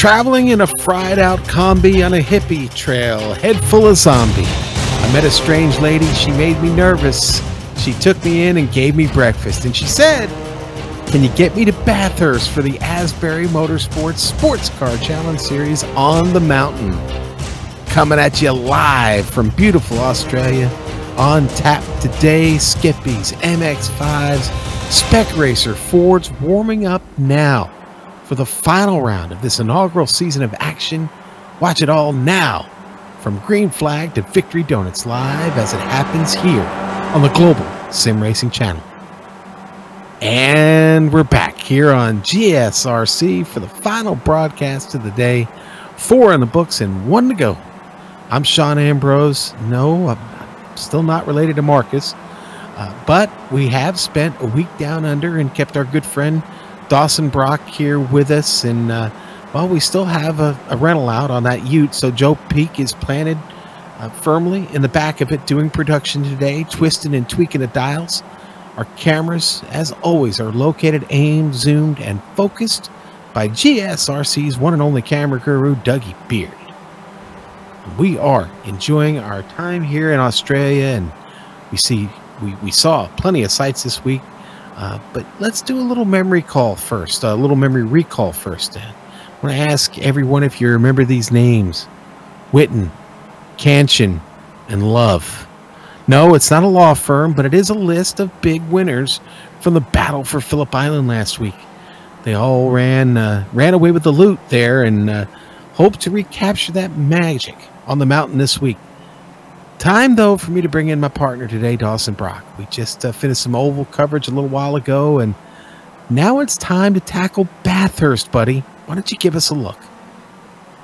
Traveling in a fried-out combi on a hippie trail, head full of zombie. I met a strange lady. She made me nervous. She took me in and gave me breakfast. And she said, "Can you get me to Bathurst for the Asbury Motorsports Sports Car Challenge Series on the mountain?" Coming at you live from beautiful Australia. On tap today, Skippies, MX-5s, Spec Racer Fords warming up now for the final round of this inaugural season of action. Watch it all now from Green Flag to Victory Donuts, live as it happens here on the Global Sim Racing channel. And we're back here on GSRC for the final broadcast of the day. 4 in the books and 1 to go. I'm Sean Ambrose. No, I'm still not related to Marcus, but we have spent a week down under and kept our good friend Dawson Brock here with us. And well, we still have a rental out on that ute, so Joe Peak is planted firmly in the back of it, doing production today, twisting and tweaking the dials. Our cameras, as always, are located, aimed, zoomed, and focused by GSRC's one and only camera guru, Dougie Beard. We are enjoying our time here in Australia, and we saw plenty of sights this week. But let's do a little memory recall first. I want to ask everyone if you remember these names: Witten, Canchin, and Love. No, it's not a law firm, but it is a list of big winners from the battle for Phillip Island last week. They all ran away with the loot there, and hope to recapture that magic on the mountain this week. Time, though, for me to bring in my partner today, Dawson Brock. We just finished some oval coverage a little while ago, and now it's time to tackle Bathurst, buddy. Why don't you give us a look?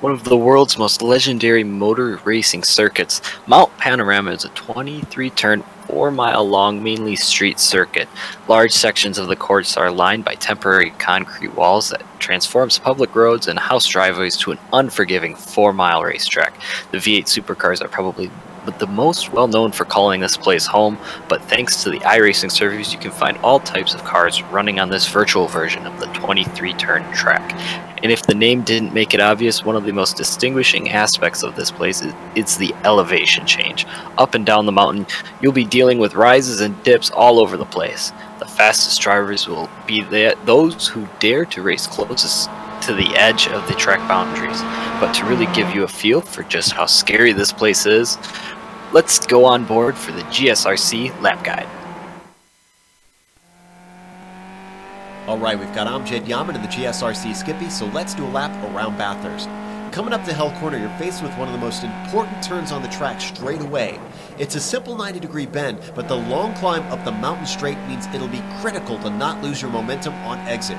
One of the world's most legendary motor racing circuits, Mount Panorama is a 23-turn, 4-mile-long, mainly street circuit. Large sections of the course are lined by temporary concrete walls that transforms public roads and house driveways to an unforgiving 4-mile racetrack. The V8 supercars are probably the most well-known for calling this place home, but thanks to the iRacing service, you can find all types of cars running on this virtual version of the 23-turn track. And if the name didn't make it obvious, one of the most distinguishing aspects of this place is the elevation change. Up and down the mountain, you'll be dealing with rises and dips all over the place. The fastest drivers will be those who dare to race closest to the edge of the track boundaries. But to really give you a feel for just how scary this place is, let's go on board for the GSRC lap guide. Alright, we've got Amjad Yaman in the GSRC Skippy, so let's do a lap around Bathurst. Coming up the Hell Corner, you're faced with one of the most important turns on the track straight away. It's a simple 90-degree bend, but the long climb up the mountain straight means it'll be critical to not lose your momentum on exit.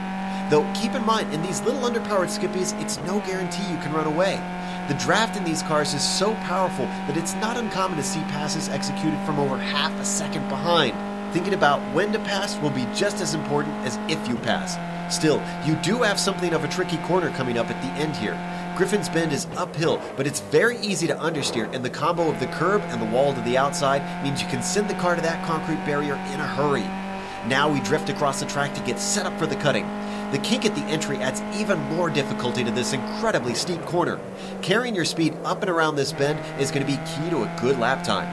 Though, keep in mind, in these little underpowered Skippies, it's no guarantee you can run away. The draft in these cars is so powerful that it's not uncommon to see passes executed from over half a second behind. Thinking about when to pass will be just as important as if you pass. Still, you do have something of a tricky corner coming up at the end here. Griffin's Bend is uphill, but it's very easy to understeer, and the combo of the curb and the wall to the outside means you can send the car to that concrete barrier in a hurry. Now we drift across the track to get set up for the cutting. The kink at the entry adds even more difficulty to this incredibly steep corner. Carrying your speed up and around this bend is going to be key to a good lap time.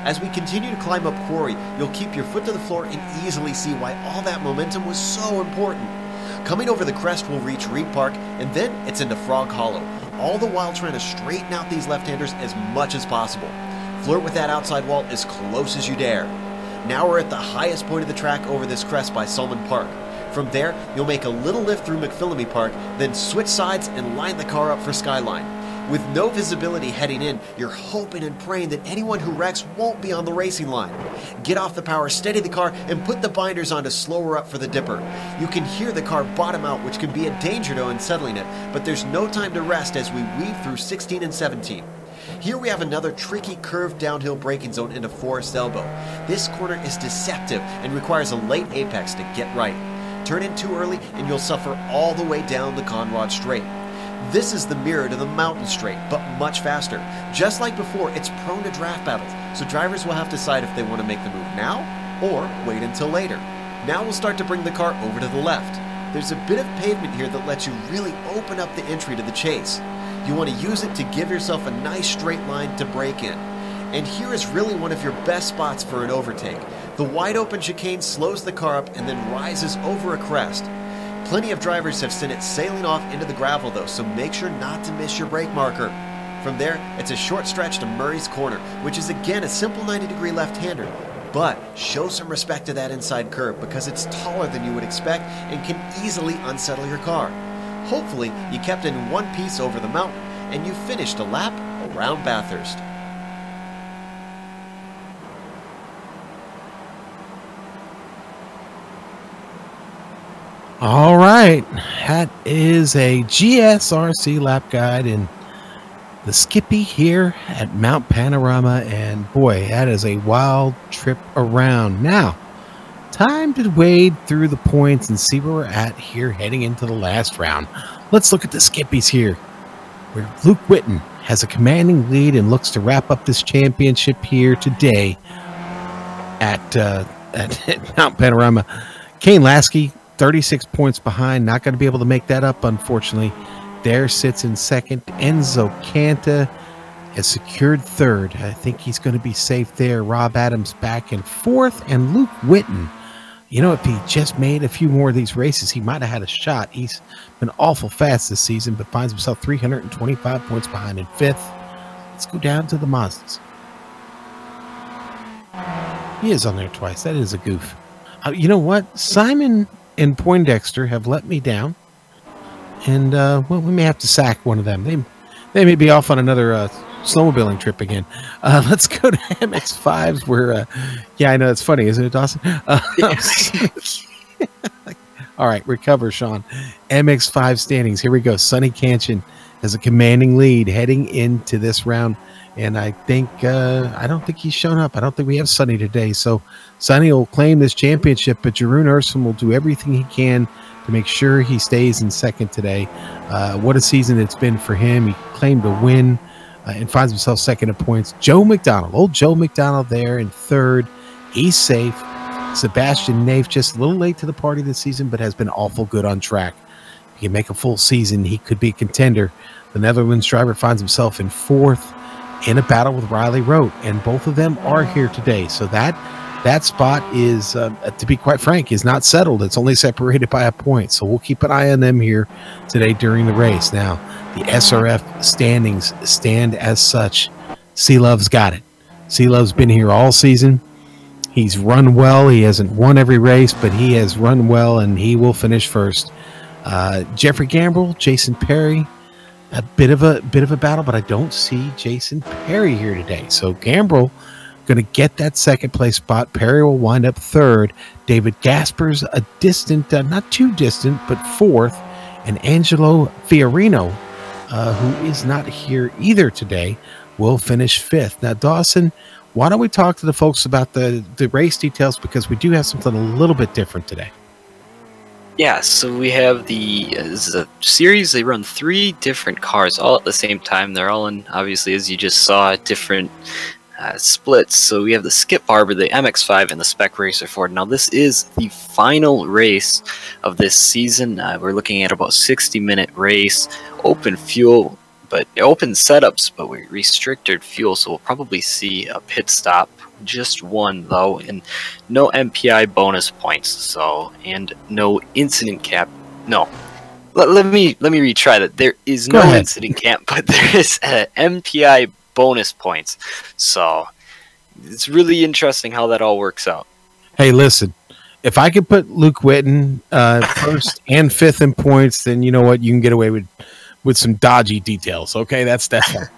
As we continue to climb up Quarry, you'll keep your foot to the floor and easily see why all that momentum was so important. Coming over the crest, we'll reach Reed Park, and then it's into Frog Hollow, all the while trying to straighten out these left-handers as much as possible. Flirt with that outside wall as close as you dare. Now we're at the highest point of the track over this crest by Sulman Park. From there, you'll make a little lift through McPhillamy Park, then switch sides and line the car up for Skyline. With no visibility heading in, you're hoping and praying that anyone who wrecks won't be on the racing line. Get off the power, steady the car, and put the binders on to slow her up for the dipper. You can hear the car bottom out, which can be a danger to unsettling it, but there's no time to rest as we weave through 16 and 17. Here we have another tricky curved downhill braking zone into Forest Elbow. This corner is deceptive and requires a late apex to get right. Turn in too early and you'll suffer all the way down the Conrod Straight. This is the mirror to the mountain straight, but much faster. Just like before, it's prone to draft battles, so drivers will have to decide if they want to make the move now or wait until later. Now we'll start to bring the car over to the left. There's a bit of pavement here that lets you really open up the entry to the chase. You want to use it to give yourself a nice straight line to brake in. And here is really one of your best spots for an overtake. The wide open chicane slows the car up and then rises over a crest. Plenty of drivers have sent it sailing off into the gravel though, so make sure not to miss your brake marker. From there, it's a short stretch to Murray's Corner, which is again a simple 90-degree left-hander. But show some respect to that inside curve because it's taller than you would expect and can easily unsettle your car. Hopefully, you kept it in one piece over the mountain and you finished a lap around Bathurst. All right, that is a GSRC lap guide in the Skippy here at Mount Panorama, and boy, that is a wild trip around. Now, time to wade through the points and see where we're at here heading into the last round. Let's look at the Skippies here, where Luke Whitten has a commanding lead and looks to wrap up this championship here today at Mount Panorama. Kane Lasky, 36 points behind, not going to be able to make that up, unfortunately. There sits in second. Enzo Canta has secured third. I think he's going to be safe there. Rob Adams back in fourth, and Luke Whitten, you know, if he just made a few more of these races, he might have had a shot. He's been awful fast this season, but finds himself 325 points behind in fifth. Let's go down to the Mazdas. He is on there twice. That is a goof. You know what? Simon and Poindexter have let me down, and well, we may have to sack one of them. They may be off on another snowmobiling trip again. Let's go to MX5s where yeah, I know it's funny, isn't it, Dawson? All right, recover, Sean. MX5 standings, here we go. Sonny Canchin has a commanding lead heading into this round, and I think I don't think he's shown up. I don't think we have Sonny today, so Sonny will claim this championship, but Jeroen Ursum will do everything he can to make sure he stays in second today. What a season it's been for him. He claimed a win and finds himself second in points. Joe McDonald, old Joe McDonald there in third. He's safe. Sebastian Naif just a little late to the party this season, but has been awful good on track. If he can make a full season, he could be a contender. The Netherlands driver finds himself in fourth in a battle with Riley Rote, and both of them are here today. So that spot is, to be quite frank, is not settled. It's only separated by a point. So we'll keep an eye on them here today during the race. Now, the SRF standings stand as such. C-Love's got it. C-Love's been here all season. He's run well. He hasn't won every race, but he has run well, and he will finish first. Jeffrey Gambrell, Jason Perry, a bit of a battle, but I don't see Jason Perry here today. So Gambrell going to get that second place spot. Perry will wind up third. David Gasper's a distant, not too distant, but fourth. And Angelo Fiorino, who is not here either today, will finish fifth. Now, Dawson, why don't we talk to the folks about the race details, because we do have something a little bit different today. Yeah, so we have this is a series. They run 3 different cars all at the same time. They're all in, obviously, as you just saw, different splits. So we have the Skip Barber, the MX5, and the Spec Racer Ford. Now this is the final race of this season. We're looking at about 60-minute race, open fuel, but open setups, but we restricted fuel, so we'll probably see a pit stop, just one though, and no MPI bonus points. So, and no incident cap. No, let me retry that. There is no incident cap, but there is MPI bonus points. So it's really interesting how that all works out. Hey, listen, if I could put Luke Whitten first and fifth in points, then you know what, you can get away with some dodgy details. Okay, that's that.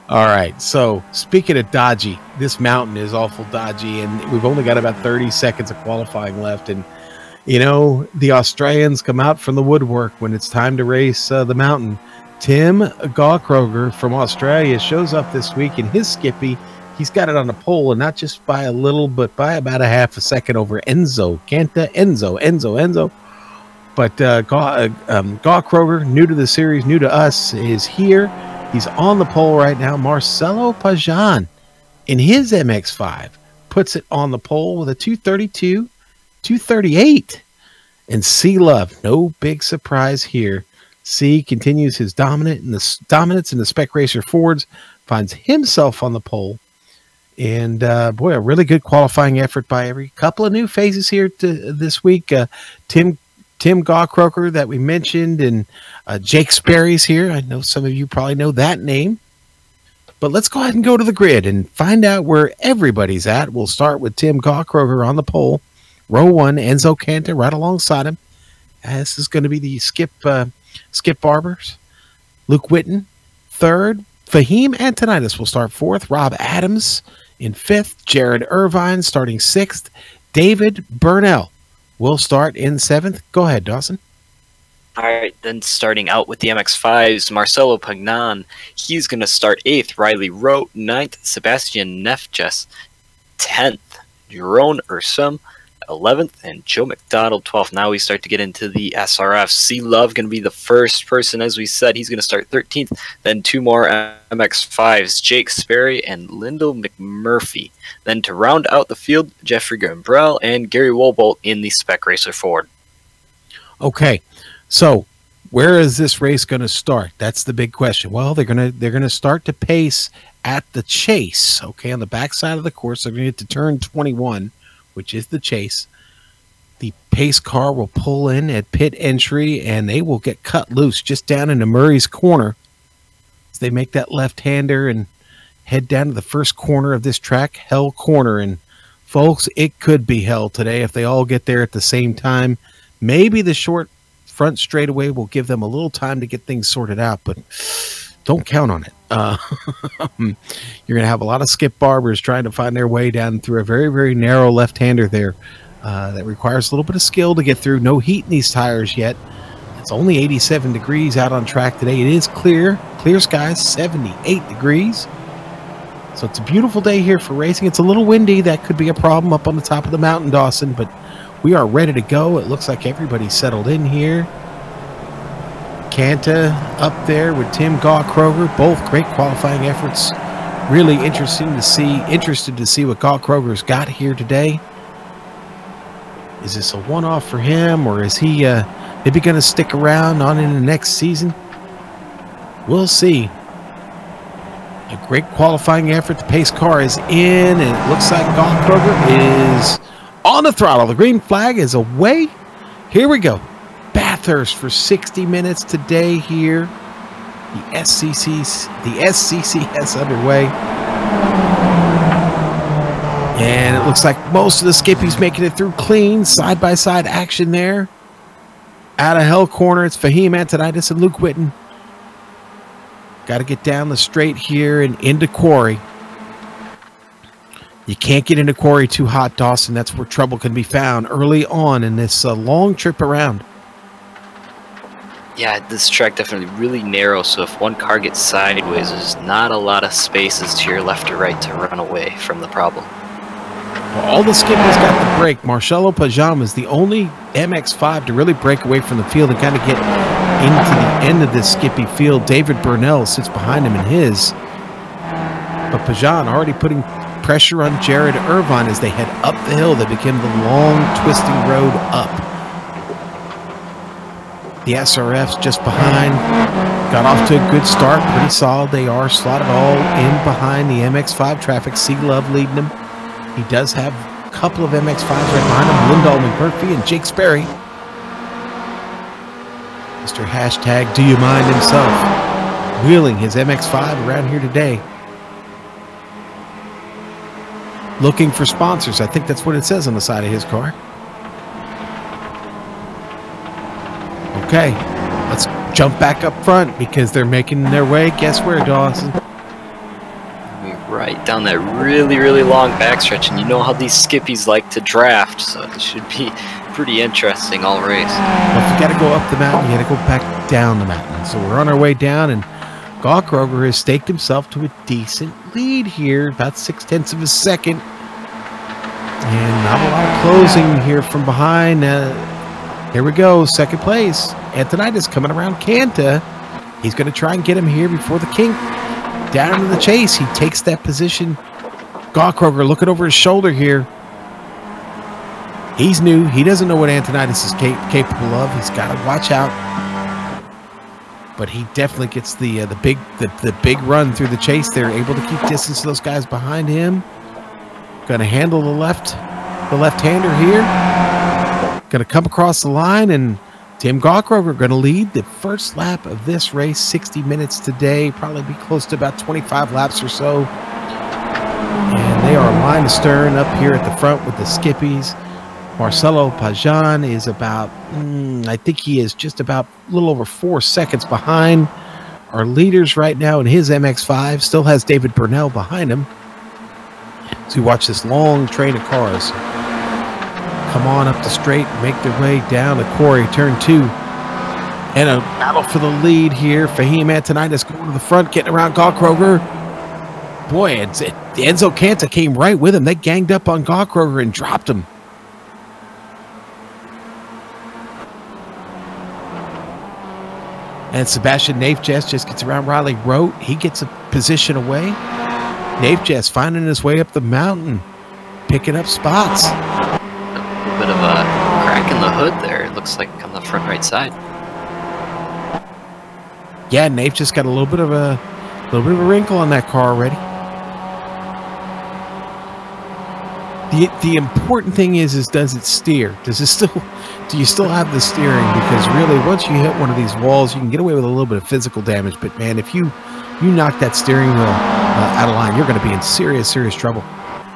All right, so speaking of dodgy, this mountain is awful dodgy, and we've only got about 30 seconds of qualifying left. And you know, the Australians come out from the woodwork when it's time to race the mountain. Tim Gawkroger from Australia shows up this week in his Skippy. He's got it on the pole, and not just by a little, but by about a half a second over Enzo Canta. Enzo. But Gawkroger, new to the series, new to us, is here. He's on the pole right now. Marcelo Pajan in his MX-5 puts it on the pole with a 232, 238. And C Love, no big surprise here. C continues his dominance in the Spec Racer Fords, finds himself on the pole. And boy, a really good qualifying effort by every couple of new faces here this week. Tim Gawkroker that we mentioned, and Jake Sperry's here. I know some of you probably know that name. But let's go ahead and go to the grid and find out where everybody's at. We'll start with Tim Gawkroker on the pole. Row 1, Enzo Cantor right alongside him. This is going to be the Skip Barbers. Luke Whitten, 3rd. Fahim Antonitis will start 4th. Rob Adams in 5th. Jared Irvine starting 6th. David Burnell will start in 7th. Go ahead, Dawson. All right, then starting out with the MX-5s, Marcelo Pagnan, he's going to start 8th. Riley Rote, 9th. Sebastian Nefjes, 10th. Jeroen Ursum, 11th. And Joe McDonald, 12th. Now we start to get into the SRF. C Love going to be the first person, as we said. He's going to start 13th. Then 2 more MX-5s, Jake Sperry and Lyndall McMurphy. Then to round out the field, Jeffrey Gambrell and Gary Wobolt in the Spec Racer Ford. Okay. So, where is this race going to start? That's the big question. Well, they're going to start to pace at the chase. Okay, on the backside of the course, they're going to get to turn 21, which is the chase. The pace car will pull in at pit entry, and they will get cut loose just down into Murray's corner as they make that left-hander and head down to the first corner of this track, Hell Corner. And folks, it could be hell today if they all get there at the same time. Maybe the short front straightaway will give them a little time to get things sorted out, but don't count on it. You're going to have a lot of Skip Barbers trying to find their way down through a very, very narrow left-hander there that requires a little bit of skill to get through. No heat in these tires yet. It's only 87 degrees out on track today. It is clear skies, 78 degrees. So it's a beautiful day here for racing. It's a little windy. That could be a problem up on the top of the mountain, Dawson, but we are ready to go. It looks like everybody's settled in here. Kanta up there with Tim Gawkroker. Both great qualifying efforts. Really interested to see what Gawkroker's got here today. Is this a one-off for him, or is he maybe going to stick around on in the next season? We'll see. A great qualifying effort. The pace car is in, and it looks like Gawkroker is on the throttle. The green flag is away. Here we go. Bathurst for 60 minutes today here. The SCCS underway. And it looks like most of the skippies making it through clean. Side-by-side action there. Out of Hell Corner, it's Fahim Antonitis and Luke Whitten. Got to get down the straight here and into Quarry. You can't get into Quarry too hot, Dawson. That's where trouble can be found early on in this long trip around. Yeah, this track definitely really narrow, so if one car gets sideways, there's not a lot of spaces to your left or right to run away from the problem. Well, all the skippies got the break. Marcelo Pajam is the only MX-5 to really break away from the field and kind of get into the end of this skippy field. David Burnell sits behind him in his. But Pajan already putting pressure on Jared Irvine as they head up the hill. They begin the long, twisting road up. The SRFs just behind. Got off to a good start. Pretty solid. They are slotted all in behind the MX-5 traffic. C Love leading them. He does have a couple of MX-5s right behind him. Lyndall McMurphy and Jake Sperry. Mr. Hashtag Do You Mind himself, wheeling his MX-5 around here today. Looking for sponsors. I think that's what it says on the side of his car. Okay, let's jump back up front because they're making their way. Guess where, Dawson? Right down that really, really long backstretch, and you know how these skippies like to draft, so it should be pretty interesting all race. Well, if you got to go up the mountain, you got to go back down the mountain. So we're on our way down, and Gawkroker has staked himself to a decent lead here, about 0.6 of a second. And not a lot of closing here from behind. Here we go, second place. Antonitis coming around Kanta. He's going to try and get him here before the kink. Down to the chase. He takes that position. Gawkroker looking over his shoulder here. He's new. He doesn't know what Antonitis is capable of. He's got to watch out. But he definitely gets the big run through the chase. They're able to keep distance to those guys behind him. Going to handle the left-hander here. Going to come across the line, and Tim Gawkroger going to lead the first lap of this race. 60 minutes today. Probably be close to about 25 laps or so. And they are line astern up here at the front with the skippies. Marcelo Pajan is about, I think he is just about a little over 4 seconds behind our leaders right now in his MX-5. Still has David Burnell behind him. So you watch this long train of cars come on up the straight and make their way down to Quarry, turn 2. And a battle for the lead here. Fahim Antonitis going to the front, getting around Gawkroger. Boy, Enzo Canta came right with him. They ganged up on Gawkroger and dropped him. And Sebastian Nafjes just gets around Riley Rote. He gets a position away. Nafjes finding his way up the mountain, picking up spots. A little bit of a crack in the hood there. It looks like on the front right side. Yeah, Nafjes got a little bit of a wrinkle on that car already. The important thing is does it steer? Do you still have the steering? Because really, once you hit one of these walls, you can get away with a little bit of physical damage. But man, if you knock that steering wheel out of line, you're going to be in serious trouble.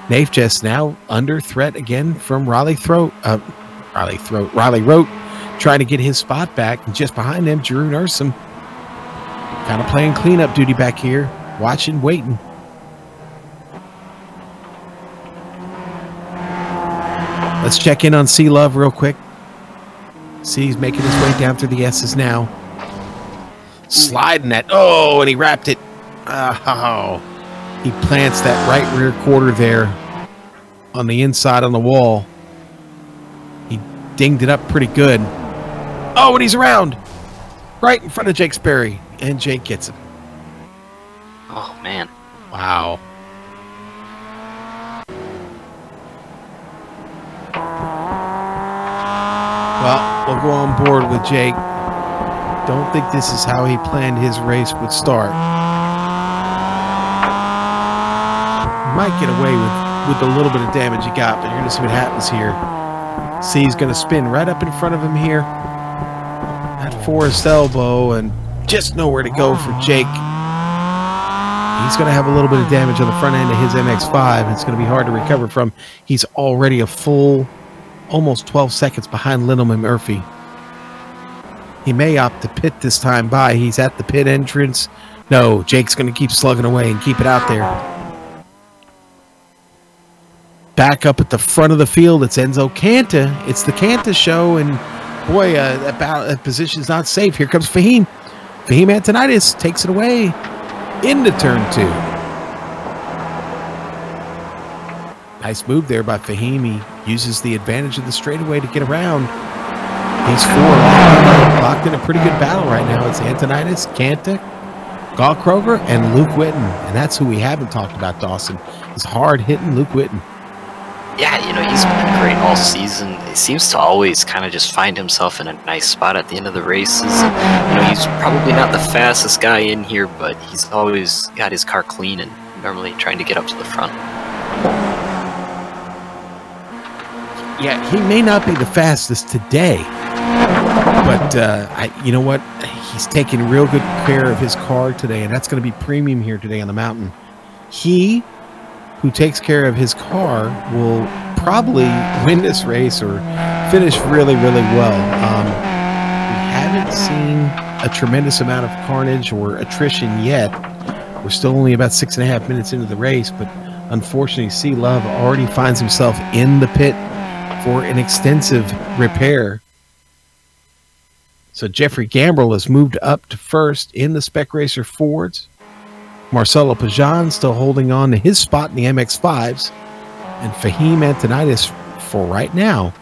Nafjes now under threat again from Riley Rote, trying to get his spot back. And just behind him, Jeroen Ursum, kind of playing cleanup duty back here, watching, waiting. Let's check in on C Love real quick. C's making his way down through the S's now. Sliding that. Oh, and he wrapped it. Oh. He plants that right rear quarter there on the inside on the wall. He dinged it up pretty good. Oh, and he's around. Right in front of Jake Sperry. And Jake gets him. Oh, man. Wow. Well, we'll go on board with Jake. Don't think this is how he planned his race would start. He might get away with the little bit of damage he got, but you're going to see what happens here. See, he's going to spin right up in front of him here at Forrest Elbow, and just nowhere to go for Jake. He's going to have a little bit of damage on the front end of his MX-5. It's going to be hard to recover from. He's already a full almost 12 seconds behind Lindelman Murphy. He may opt to pit this time by. He's at the pit entrance. No, Jake's going to keep slugging away and keep it out there. Back up at the front of the field, it's Enzo Canta. It's the Canta show, and boy, that position's not safe. Here comes Fahim. Fahim Antonitis takes it away into turn 2. Nice move there by Fahim. He uses the advantage of the straightaway to get around. These 4 locked in a pretty good battle right now. It's Antonitis, Canta, Gawkroger, and Luke Witten. And that's who we haven't talked about, Dawson. Is hard-hitting Luke Witten. Yeah, you know, he's been great all season. He seems to always kind of just find himself in a nice spot at the end of the races. And, you know, he's probably not the fastest guy in here, but he's always got his car clean and normally trying to get up to the front. Yeah, he may not be the fastest today, but you know what? He's taking real good care of his car today, and that's going to be premium here today on the mountain. He who takes care of his car will probably win this race or finish really well. We haven't seen a tremendous amount of carnage or attrition yet. We're still only about 6.5 minutes into the race, but unfortunately, C Love already finds himself in the pit for an extensive repair. So Jeffrey Gambrell has moved up to first in the Spec Racer Fords. Marcelo Pajan still holding on to his spot in the MX-5s. And Fahim Antonitis, for right now,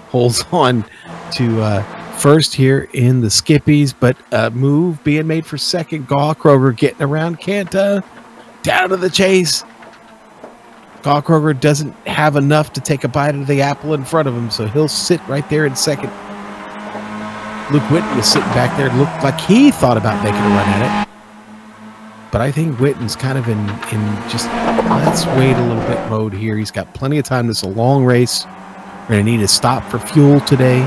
holds on to first here in the Skippies. But a move being made for second. Gawkroger getting around Canta. Down to the chase. Gallkroger doesn't have enough to take a bite of the apple in front of him, so he'll sit right there in second. Luke Witten was sitting back there, looked like he thought about making a run at it. But I think Witten's kind of in just let's wait a little bit mode here. He's got plenty of time. This is a long race. We're going to need to stop for fuel today.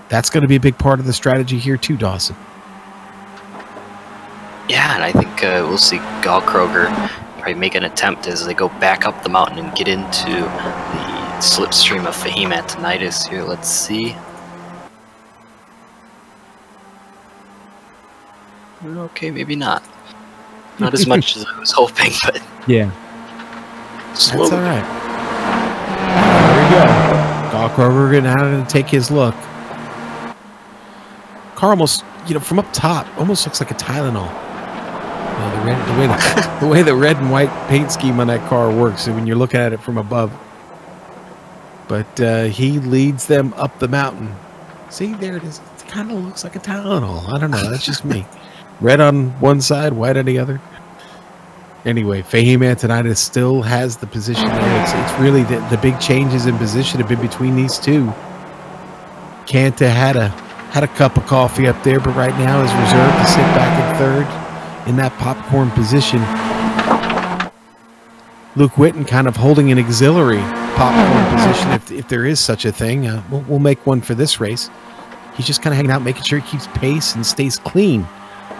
That's going to be a big part of the strategy here too, Dawson. Yeah, and I think we'll see Gallkroger probably make an attempt as they go back up the mountain and get into the slipstream of Fahim Antonitis here. Let's see. Okay, maybe not. Not as much as I was hoping, but yeah, slowly. That's all right. There we go. Gallkroger getting out to take his look. Car almost, from up top, almost looks like a Tylenol. The way the red and white paint scheme on that car works when you're looking at it from above. But he leads them up the mountain. See, there it is. It kind of looks like a Tylenol. I don't know. That's just me. Red on one side, white on the other. Anyway, Fahim Antonitis still has the position there. It's really the big changes in position have been between these two. Kanta had a cup of coffee up there, but right now is reserved to sit back in third in that popcorn position. Luke Witten kind of holding an auxiliary popcorn position if there is such a thing. We'll make one for this race. He's just kind of hanging out, making sure he keeps pace and stays clean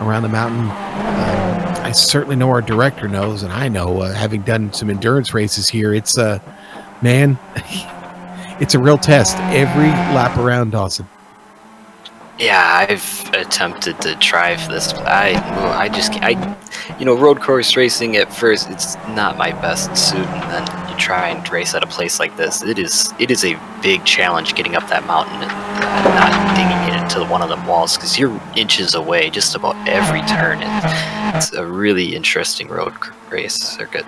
around the mountain. I certainly know our director knows, and I know, having done some endurance races here, it's man, it's a real test every lap around, Dawson. Yeah, I've attempted to try for this. I just can't. Road course racing at first, it's not my best suit, and then you try and race at a place like this. It is a big challenge getting up that mountain and not dinging it into one of them walls, because you're inches away just about every turn. It's a really interesting road race circuit.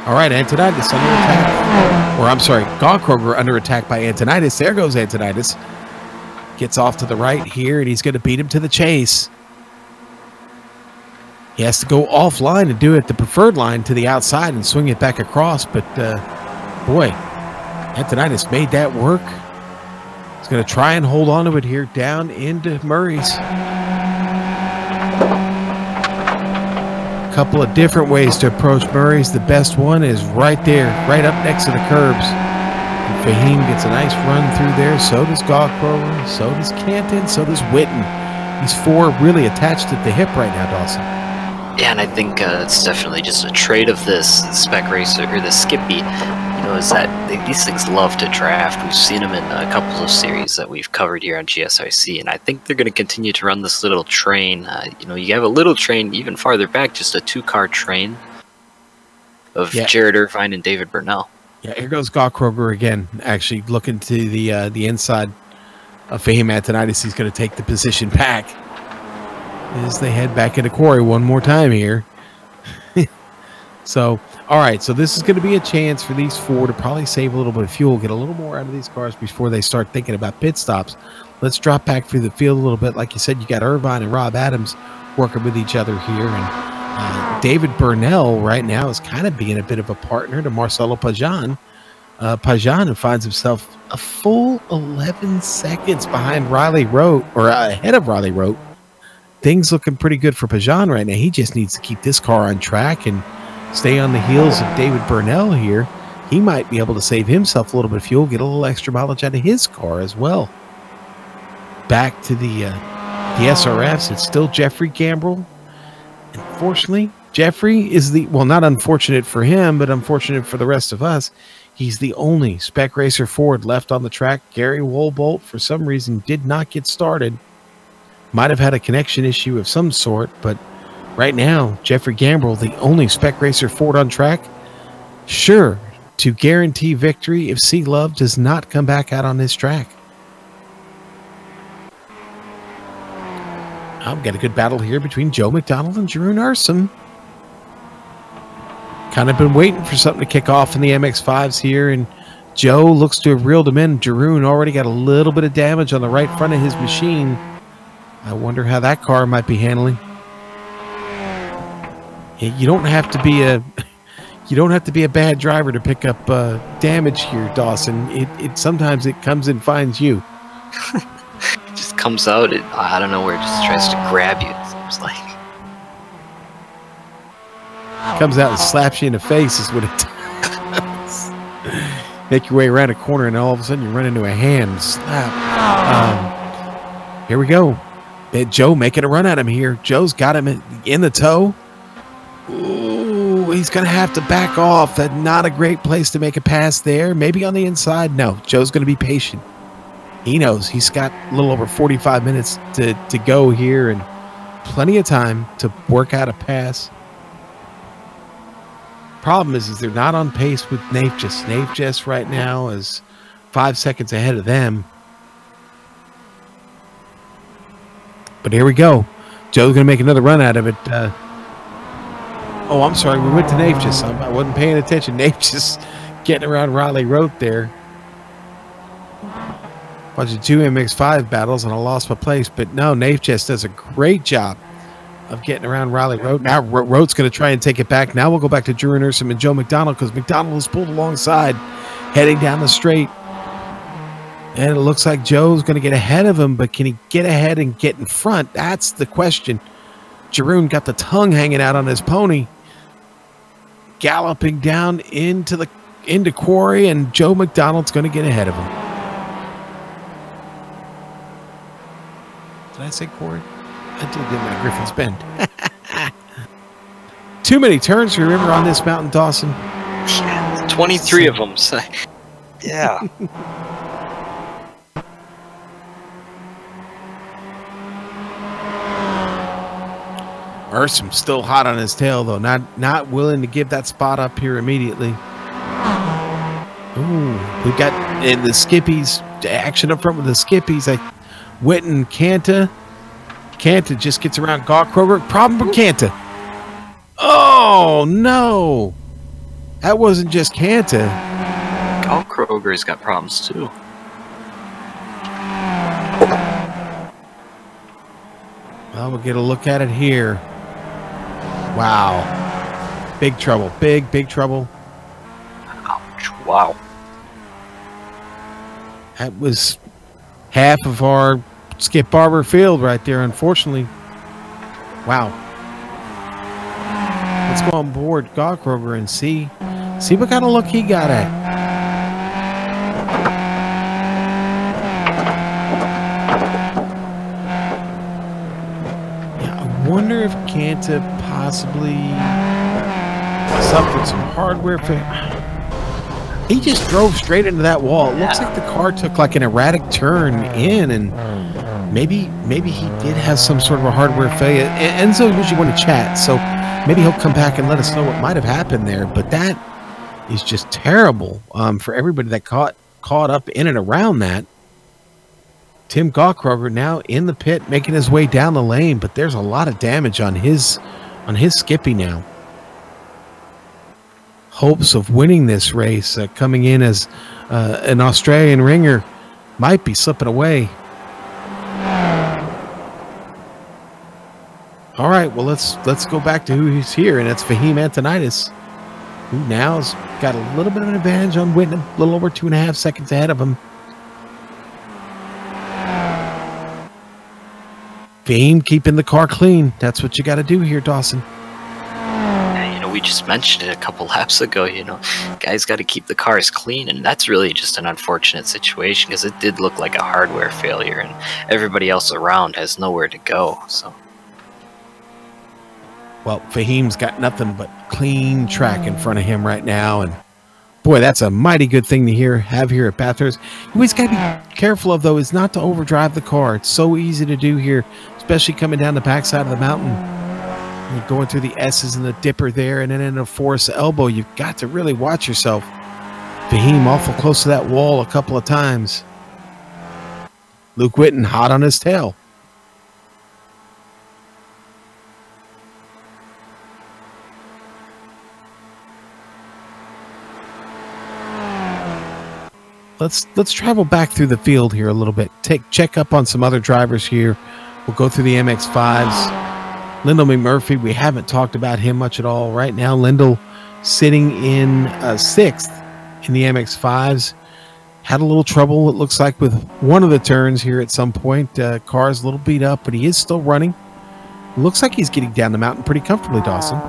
All right, Antonitis under attack. Or I'm sorry, Gallkroger under attack by Antonitis. There goes Antonitis. Gets off to the right here, and he's going to beat him to the chase. He has to go offline and do it the preferred line to the outside and swing it back across. But, boy, Antonitis made that work. He's going to try and hold on to it here down into Murray's. A couple of different ways to approach Murray's. The best one is right there, right up next to the curbs. And Fahim gets a nice run through there. So does Gallkroger. So does Canton. So does Witten. These four really attached at the hip right now, Dawson. Yeah, and I think it's definitely just a trait of this spec racer, or the Skippy, is that these things love to draft. We've seen them in a couple of series that we've covered here on GSRC, and I think they're going to continue to run this little train. You have a little train even farther back, just a two-car train of Jared Irvine and David Burnell. Yeah, here goes Gallkroger again, actually looking to the inside of Fahim Antonitis. He's going to take the position back as they head back into quarry one more time here. So, all right, so this is going to be a chance for these four to probably save a little bit of fuel, get a little more out of these cars before they start thinking about pit stops. Let's drop back through the field a little bit. Like you said, you got Irvine and Rob Adams working with each other here, and David Burnell right now is kind of being a bit of a partner to Marcelo Pajan. Pajan, who finds himself a full 11 seconds behind Riley Rote, or ahead of Riley Rote. Things looking pretty good for Pajan right now. He just needs to keep this car on track and stay on the heels of David Burnell here. He might be able to save himself a little bit of fuel, get a little extra mileage out of his car as well. Back to the SRFs, it's still Jeffrey Gambrell. Unfortunately, Jeffrey is not unfortunate for him, but unfortunate for the rest of us. He's the only Spec Racer Ford left on the track. Gary Woolbolt, for some reason, did not get started. Might have had a connection issue of some sort, but right now, Jeffrey Gambrell, the only Spec Racer Ford on track, sure to guarantee victory if C. Love does not come back out on this track. I've got a good battle here between Joe McDonald and Jeroen Ursum. Kind of been waiting for something to kick off in the MX-5s here, and Joe looks to have reeled him in. Jeroen already got a little bit of damage on the right front of his machine. I wonder how that car might be handling. You don't have to be a bad driver to pick up damage here, Dawson. It sometimes it comes and finds you. It just comes out. I don't know where. It just tries to grab you. It seems like. Comes out and slaps you in the face is what it does. Make your way around a corner and all of a sudden you run into a hand slap. Here we go. Joe making a run at him here. Joe's got him in the toe. Ooh, he's going to have to back off. That's not a great place to make a pass there. Maybe on the inside. No, Joe's going to be patient. He knows he's got a little over 45 minutes to go here and plenty of time to work out a pass. Problem is they're not on pace with Nafjus. Nafjus right now is 5 seconds ahead of them. But here we go. Joe's going to make another run out of it. Oh, I'm sorry. We went to Nafjus. I wasn't paying attention. Nafjus getting around Raleigh Road there. Bunch of 2 MX-5 battles and I lost my place. But no, Nafjus does a great job of getting around Raleigh Road. Now Road's going to try and take it back. Now we'll go back to Drew Nursom and Joe McDonald because McDonald is pulled alongside heading down the straight. And it looks like Joe's going to get ahead of him, but can he get ahead and get in front? That's the question. Jeroen got the tongue hanging out on his pony, galloping down into quarry, and Joe McDonald's going to get ahead of him. Did I say quarry? I did my Griffin's Bend. Too many turns to remember on this mountain, Dawson. Yeah, 23 of them. So, yeah. Ursum's still hot on his tail, though. Not willing to give that spot up here immediately. Ooh, we've got in the Skippies action up front with the Skippies. Witten, Kanta. Kanta just gets around Gawkroger. Problem for Kanta. Oh, no. That wasn't just Kanta. Gawkroger's got problems, too. Well, we'll get a look at it here. Wow. Big trouble. Big trouble. Ouch. Wow. That was half of our Skip Barber field right there, unfortunately. Wow. Let's go on board Gawkroger and see what kind of look he got at. Yeah, I wonder if Kanta possibly suffered some hardware failure. He just drove straight into that wall. It looks like the car took like an erratic turn in, and maybe he did have some sort of a hardware failure. Enzo usually want to chat, so maybe he'll come back and let us know what might have happened there. But that is just terrible for everybody that caught up in and around that. Tim Gawkroger now in the pit, making his way down the lane, but there's a lot of damage on his Skippy now. Hopes of winning this race coming in as an Australian ringer might be slipping away. All right, well let's go back to who's here, and that's Fahim Antonitis, who now's got a little bit of an advantage on Whitney, a little over 2.5 seconds ahead of him. Fahim keeping the car clean. That's what you got to do here, Dawson. We just mentioned it a couple laps ago, guys got to keep the cars clean, and that's really just an unfortunate situation because it did look like a hardware failure and everybody else around has nowhere to go. So, well, Fahim's got nothing but clean track in front of him right now, and boy, that's a mighty good thing to have here at Bathurst. You always got to be careful of, though, is not to overdrive the car. It's so easy to do here, especially coming down the backside of the mountain. You're going through the S's and the dipper there, and then in a force elbow. You've got to really watch yourself. Fahim awful close to that wall a couple of times. Luke Witten hot on his tail. Let's travel back through the field here a little bit. Check up on some other drivers here. We'll go through the MX-5s. Lyndall McMurphy, we haven't talked about him much at all. Right now, Lyndall sitting in 6th in the MX-5s. Had a little trouble, it looks like, with one of the turns here at some point. Car's a little beat up, but he is still running. Looks like he's getting down the mountain pretty comfortably, Dawson.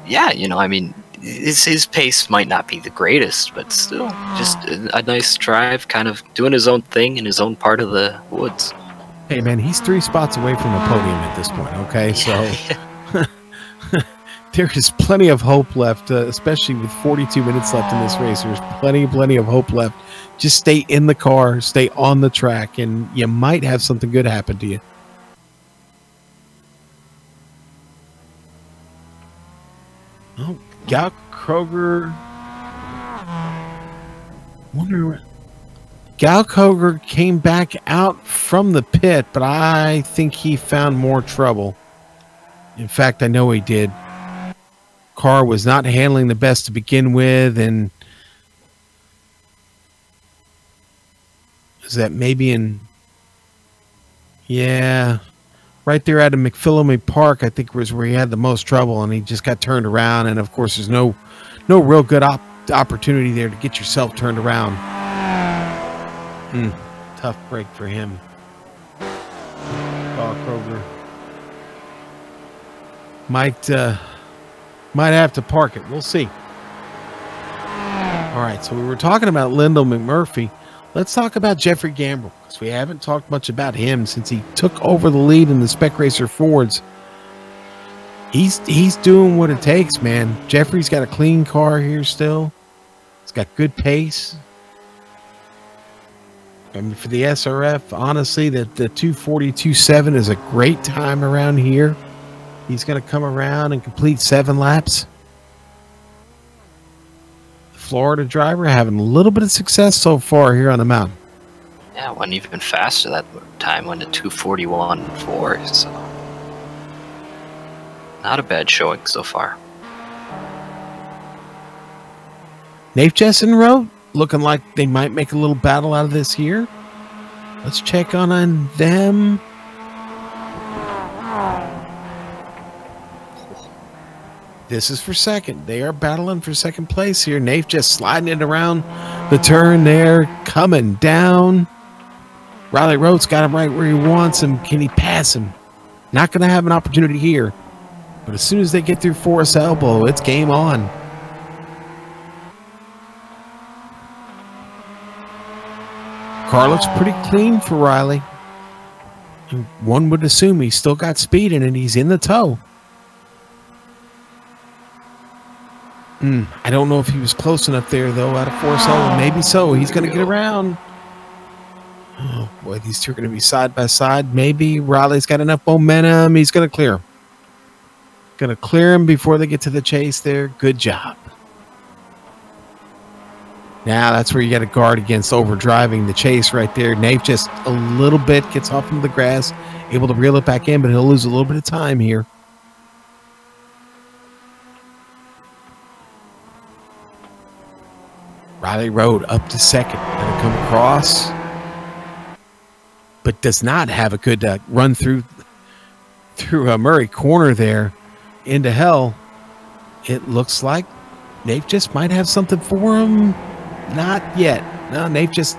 Yeah, I mean, his pace might not be the greatest, but still just a nice drive, kind of doing his own thing in his own part of the woods. Hey, man, he's 3 spots away from the podium at this point, okay? So there is plenty of hope left, especially with 42 minutes left in this race. There's plenty of hope left. Just stay in the car, stay on the track, and you might have something good happen to you. Oh, Gal Kroger. Gal Kroger came back out from the pit, but I think he found more trouble. In fact, I know he did. Car was not handling the best to begin with, and is that maybe in, yeah, right there at McPhillamy Park, I think was where he had the most trouble, and he just got turned around. And of course, there's no real good opportunity there to get yourself turned around. Tough break for him. Paul Kroger might have to park it. We'll see. All right, so we were talking about Lyndall McMurphy. Let's talk about Jeffrey Gambrill, because we haven't talked much about him since he took over the lead in the Spec Racer Fords. He's doing what it takes, man. Jeffrey's got a clean car here still. It's got good pace. I mean, for the SRF, honestly, the 2:42.7 is a great time around here. He's going to come around and complete 7 laps. The Florida driver having a little bit of success so far here on the mountain. Yeah, went even faster that time, went to 2:41.4, so not a bad showing so far. Nafe Jessen wrote, looking like they might make a little battle out of this here. Let's check on them. This is for second. They are battling for second place here. Nafe just sliding it around the turn there, coming down. Riley Rhodes got him right where he wants him. Can he pass him? Not going to have an opportunity here. But as soon as they get through Forest Elbow, it's game on. Car looks pretty clean for Riley. And one would assume he's still got speed in it. He's in the tow. I don't know if he was close enough there, though, out of Forest Elbow. Maybe so. He's going to get around. Oh, boy, these two are going to be side by side. Maybe Riley's got enough momentum. He's going to clear him. Going to clear him before they get to the chase there. Good job. Now that's where you got to guard against overdriving the chase right there. Nafe just a little bit gets off into the grass, able to reel it back in, but he'll lose a little bit of time here. Riley Road up to second. Going to come across, but does not have a good run through Murray Corner there into hell. It looks like Nafe just might have something for him. Not yet. No, Nafe just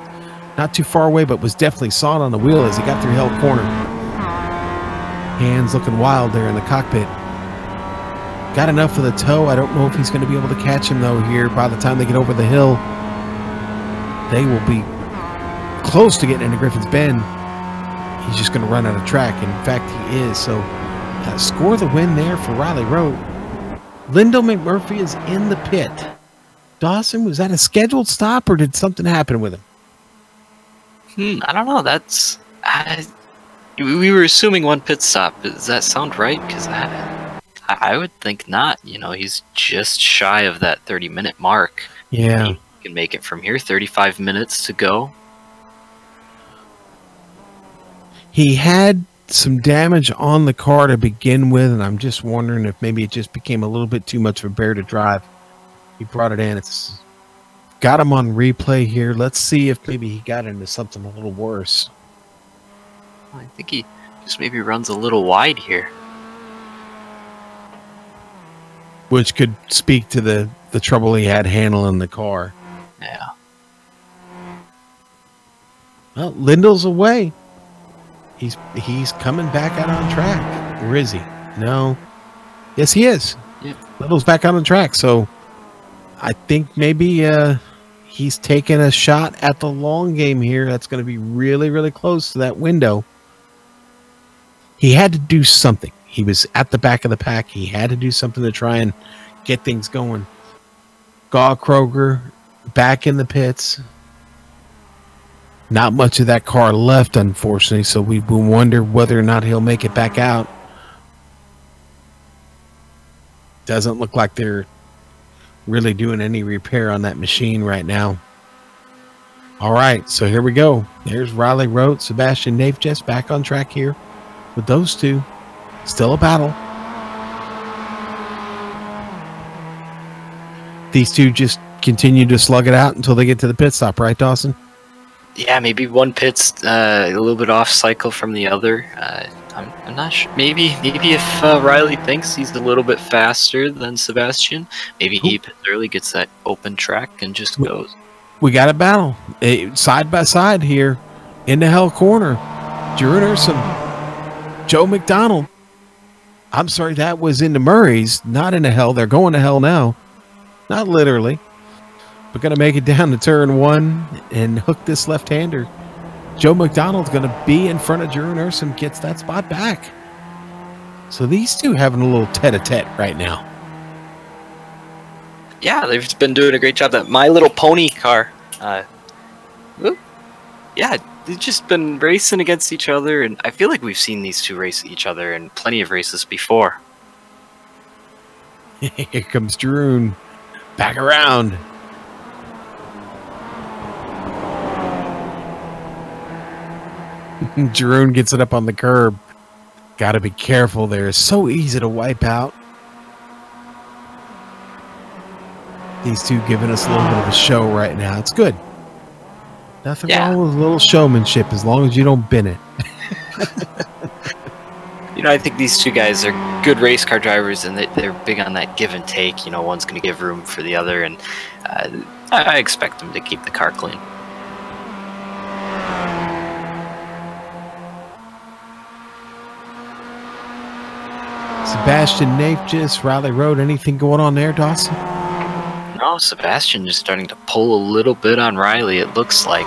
not too far away, but was definitely sawed on the wheel as he got through Hell Corner. Hands looking wild there in the cockpit. Got enough for the tow. I don't know if he's going to be able to catch him, though, here. By the time they get over the hill, they will be close to getting into Griffin's Bend. He's just going to run out of track. And in fact, he is. So, score the win there for Riley Road. Lyndall McMurphy is in the pit. Dawson, was that a scheduled stop or did something happen with him? I don't know. We were assuming one pit stop. Does that sound right? Because I would think not. He's just shy of that 30-minute mark. Yeah. He can make it from here. 35 minutes to go. He had some damage on the car to begin with, and I'm just wondering if maybe it just became a little bit too much of a bear to drive. He brought it in. It's got him on replay here. Let's see if maybe he got into something a little worse. I think he just maybe runs a little wide here. which could speak to the trouble he had handling the car. Yeah. Well, Lindell's away. He's coming back out on track. Or is he? No. Yes, he is. Yeah. Lindell's back out on track. So I think maybe he's taking a shot at the long game here. That's going to be really, really close to that window. He had to do something. He was at the back of the pack. He had to do something to try and get things going. Gaw Kroger back in the pits. Not much of that car left, unfortunately, so we wonder whether or not he'll make it back out. Doesn't look like they're really doing any repair on that machine right now. All right, so here we go. There's Riley Rote, Sebastian Nafjes back on track here with those two. Still a battle. These two just continue to slug it out until they get to the pit stop, right, Dawson? Yeah, maybe one pit's a little bit off cycle from the other. I'm not sure. Maybe if Riley thinks he's a little bit faster than Sebastian, maybe he pits early, gets that open track, and just goes. We got a battle side by side here in the hell corner. Drew Nursen, Joe McDonald. I'm sorry, that was into Murray's, not into hell. They're going to hell now. Not literally. But going to make it down to turn one and hook this left-hander. Joe McDonald's going to be in front of Drew Nursen, gets that spot back. So these two having a little tete-a-tete right now. Yeah, they've been doing a great job. That My Little Pony car. Yeah, they've just been racing against each other, and I feel like we've seen these two race each other in plenty of races before. Here comes Drew back around. Jeroen gets it up on the curb. Got to be careful there. It's so easy to wipe out. These two giving us a little bit of a show right now. It's good. Nothing wrong with a little showmanship as long as you don't bin it. I think these two guys are good race car drivers, and they're big on that give and take. One's going to give room for the other, and I expect them to keep the car clean. Sebastian Nafjes, Riley Rote, anything going on there, Dawson? No, Sebastian just starting to pull a little bit on Riley, it looks like.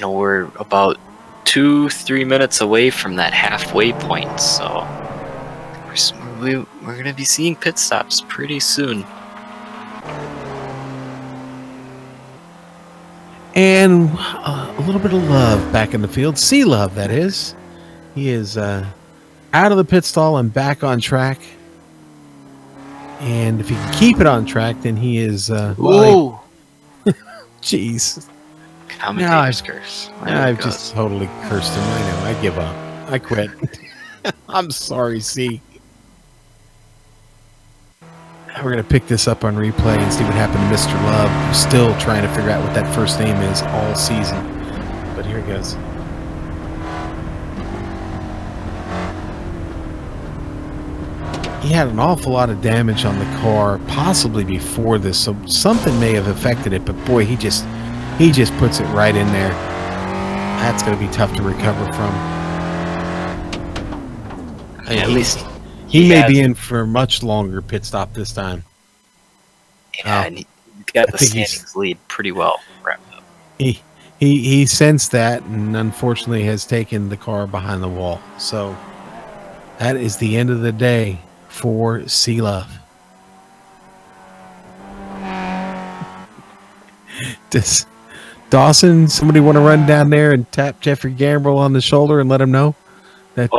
We're about 2-3 minutes away from that halfway point, so we're going to be seeing pit stops pretty soon. And a little bit of love back in the field. C-Love, that is. He is out of the pit stall and back on track. And if he can keep it on track, then he is... Ooh! Jeez. Commentator's curse. I've just totally cursed him. I know. I give up. I quit. I'm sorry, C. We're going to pick this up on replay and see what happened to Mr. Love, who's still trying to figure out what that first name is all season. But here it goes. He had an awful lot of damage on the car, possibly before this, so something may have affected it, but boy, he just puts it right in there. That's going to be tough to recover from. At least he may be in for a much longer pit stop this time. Yeah, and he got the standings lead pretty well wrapped up. He sensed that, and unfortunately has taken the car behind the wall. So that is the end of the day for C-Love. Does Dawson, somebody want to run down there and tap Jeffrey Gambrell on the shoulder and let him know that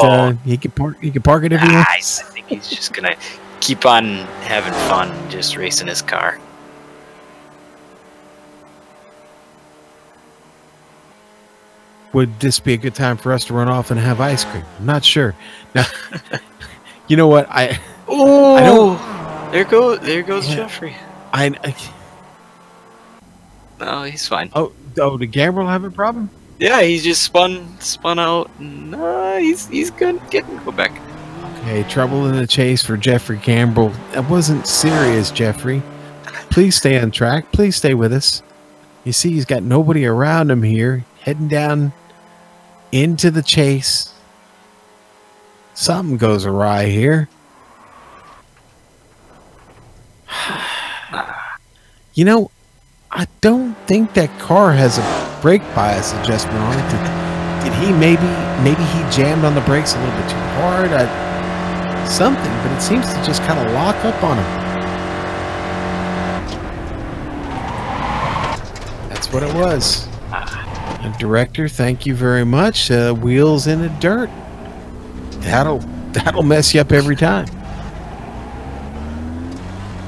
he can park it if he wants? I think he's just gonna keep on having fun, just racing his car. Would this be a good time for us to run off and have ice cream? I'm not sure. Now, you know what? I don't. There goes Jeffrey. No, he's fine. Oh, did Gambrell have a problem? Yeah, he just spun out. And, he's good. Go back. Hey, trouble in the chase for Jeffrey Campbell. That wasn't serious, Jeffrey. Please stay on track. Please stay with us. You see, he's got nobody around him here, heading down into the chase. Something goes awry here. You know, I don't think that car has a brake bias adjustment on it. Did he maybe he jammed on the brakes a little bit too hard? Something, but it seems to just kind of lock up on him. That's what it was. Director, thank you very much. Wheels in the dirt. That'll mess you up every time.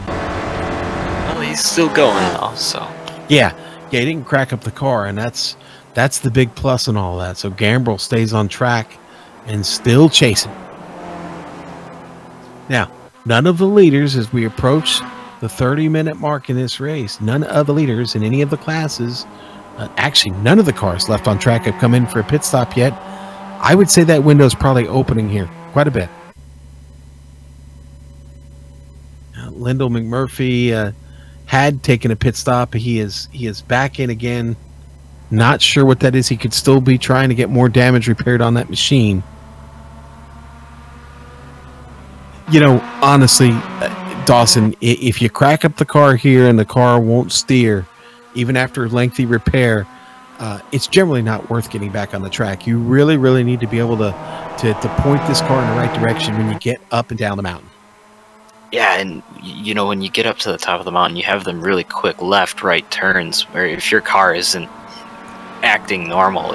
Well, he's still going though, so. Yeah, he didn't crack up the car, and that's the big plus in all that. So Gambrel stays on track and still chasing. Now, none of the leaders, as we approach the 30-minute mark in this race, none of the leaders in any of the classes, actually none of the cars left on track have come in for a pit stop yet. I would say that window is probably opening here quite a bit. Lyndall McMurphy had taken a pit stop. He is back in again. Not sure what that is. He could still be trying to get more damage repaired on that machine. You know, honestly, Dawson, if you crack up the car here and the car won't steer, even after lengthy repair, it's generally not worth getting back on the track. You really, really need to be able to point this car in the right direction when you get up and down the mountain. Yeah, and you know, when you get up to the top of the mountain, you have them really quick left-right turns, where if your car isn't acting normal,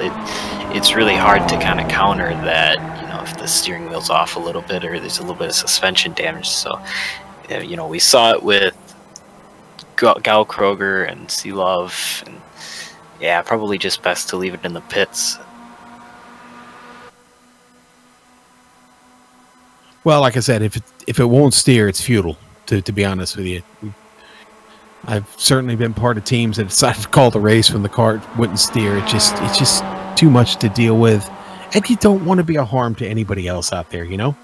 it's really hard to kind of counter that, you know, if the steering wheel's off a little bit or there's a little bit of suspension damage. So, you know, we saw it with Gal Kroger and Sea Love, and yeah, probably just best to leave it in the pits. Well, like I said, if it won't steer, it's futile, to be honest with you. I've certainly been part of teams that decided to call the race when the car wouldn't steer. It's just too much to deal with. And you don't want to be a harm to anybody else out there, you know?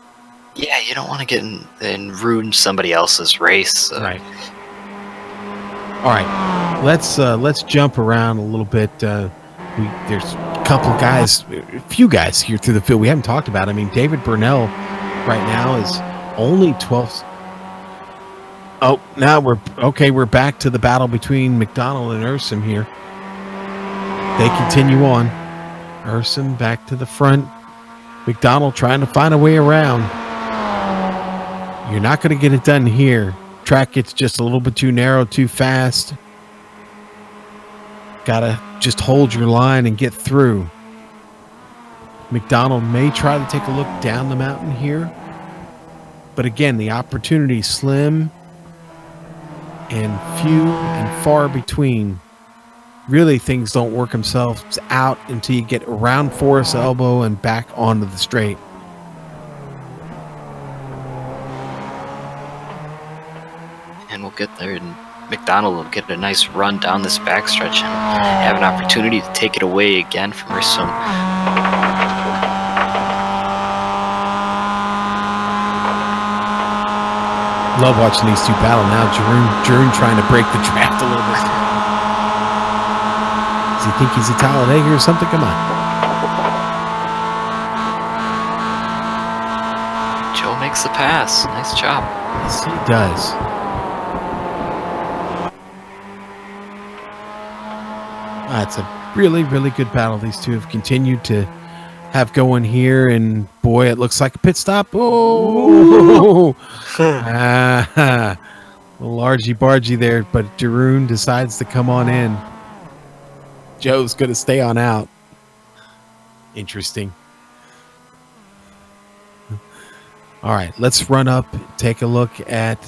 Yeah, you don't want to get in and ruin somebody else's race. Right. All right, let's jump around a little bit. There's a couple of guys, a few guys here through the field we haven't talked about. I mean, David Burnell right now is only 12th. Oh, now we're back to the battle between McDonald and Ursum here. They continue on. Ursum back to the front. McDonald trying to find a way around. You're not going to get it done here. Track gets just a little bit too narrow, too fast. Gotta just hold your line and get through. McDonald may try to take a look down the mountain here. But again, the opportunity slim and few and far between. Really, things don't work themselves out until you get around Forest Elbow and back onto the straight. And we'll get there, and McDonald will get a nice run down this backstretch and have an opportunity to take it away again from Ursum. Love watching these two battle now. Jeroen trying to break the draft a little bit. Does he think he's a Talladega or something? Come on. Joe makes the pass. Nice job. Yes, he does. It's a really, really good battle. These two have continued to have going here, and boy, it looks like a pit stop. Oh, largy bargy there, but Jeroen decides to come on in. Joe's going to stay on out. Interesting. All right, let's run up, take a look at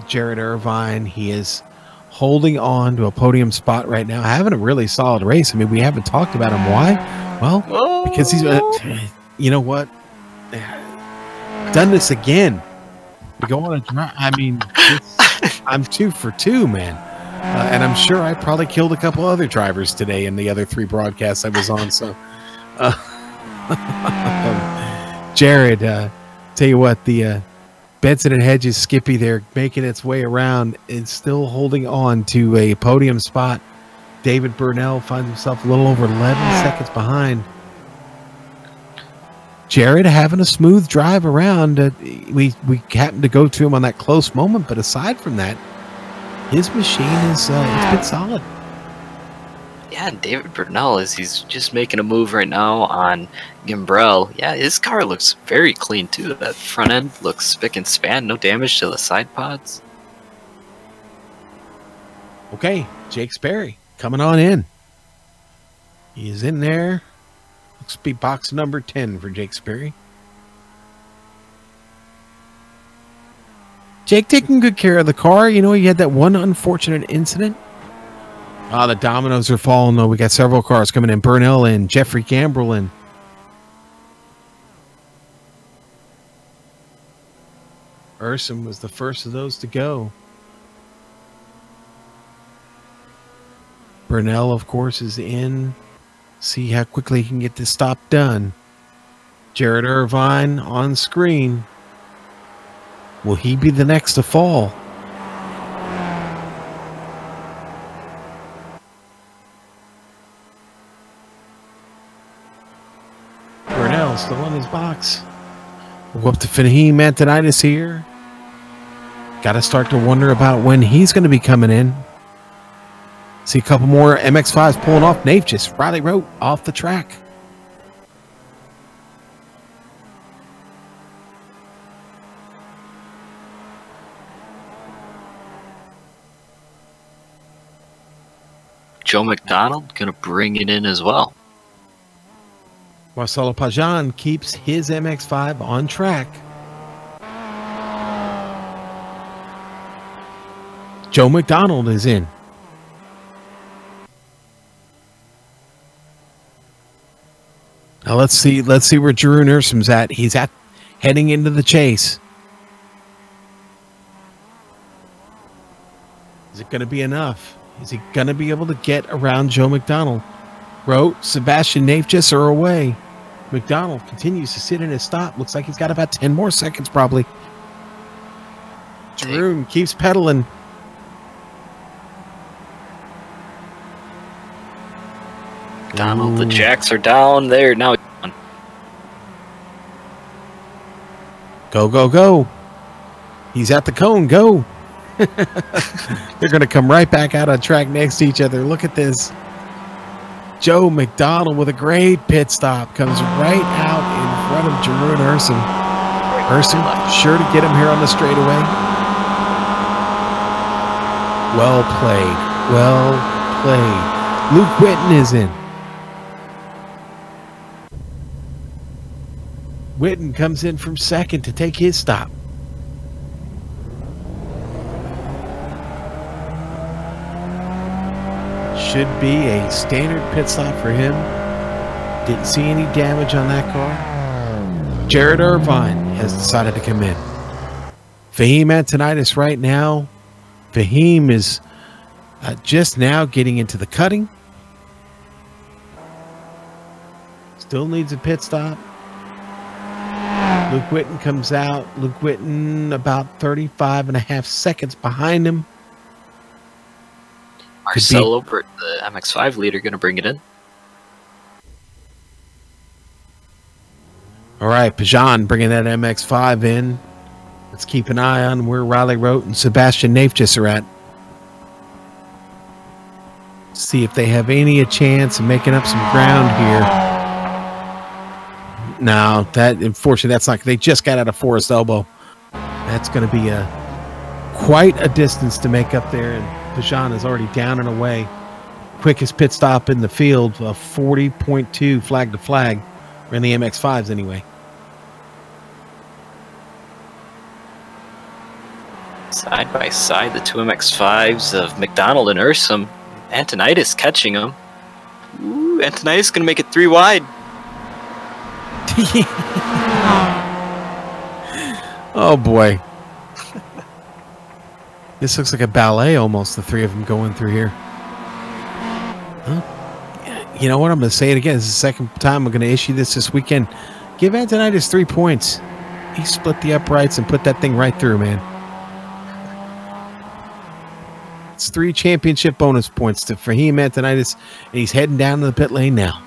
Jared Irvine. He is holding on to a podium spot right now, having a really solid race. I mean, we haven't talked about him. Why? Well, because he's, you know what? Done this again. We go on a drive. I mean, I'm 2 for 2, man. And I'm sure I probably killed a couple other drivers today in the other 3 broadcasts I was on. So, Jared, Tell you what, the Benson and Hedges Skippy there making its way around is still holding on to a podium spot. David Burnell finds himself a little over 11 seconds behind. Jared having a smooth drive around. We happened to go to him on that close moment, but aside from that, his machine is it's been solid. Yeah, and David Burnell he's just making a move right now on Gimbrell. Yeah, his car looks very clean too. That front end looks spick and span, no damage to the side pods. Okay, Jake Sperry coming on in. He is in there. Looks to be box number 10 for Jake Sperry. Jake taking good care of the car. You know, he had that one unfortunate incident. Ah, the dominoes are falling, though. We got several cars coming in. Burnell in, Jeffrey Gambrell in. Urson was the first of those to go. Burnell, of course, is in. See how quickly he can get this stop done. Jared Irvine on screen. Will he be the next to fall? Burnell still in his box. We'll go up to Fahim Antonitis here. Got to start to wonder about when he's going to be coming in. See a couple more MX-5s pulling off. Nave just Riley Rote off the track. Joe McDonald going to bring it in as well. Marcelo Pajan keeps his MX-5 on track. Joe McDonald is in. Now let's see where Drew Nursum's at. He's heading into the chase. Is it going to be enough? Is he going to be able to get around Joe McDonald? Rote, Sebastian Nafjus are away. McDonald continues to sit in his stop. Looks like he's got about 10 more seconds probably. Drew keeps pedaling. Donald, the jacks are down there now. Go, go, go. He's at the cone. Go. They're going to come right back out on track next to each other. Look at this. Joe McDonald with a great pit stop comes right out in front of Jeroen Urson. Urson sure to get him here on the straightaway. Well played. Well played. Luke Whitten is in. Whitten comes in from second to take his stop. Should be a standard pit stop for him. Didn't see any damage on that car. Jared Irvine has decided to come in. Fahim Antonitis right now. Fahim is just now getting into the cutting. Still needs a pit stop. Luke Whitten comes out. Luke Whitten about 35.5 seconds behind him. Marcelo, the MX-5 leader, going to bring it in. All right, Pajan bringing that MX-5 in. Let's keep an eye on where Riley Rote and Sebastian Nafjus are at. See if they have any chance of making up some ground here. No, unfortunately, that's not. They just got out of Forest Elbow. That's going to be quite a distance to make up there, and Pajan is already down and away. Quickest pit stop in the field, 40.2 flag to flag, or in the MX-5s anyway. Side by side, the two MX-5s of McDonald and Urson. Antonitis catching him. Ooh, Antonitis going to make it 3 wide. Oh boy. This looks like a ballet almost, the three of them going through here. Huh? You know what? I'm going to say it again. This is the second time I'm going to issue this weekend. Give Antonitis 3 points. he split the uprights and put that thing right through, man. It's 3 championship bonus points to Fahim Antonitis, and he's heading down to the pit lane now.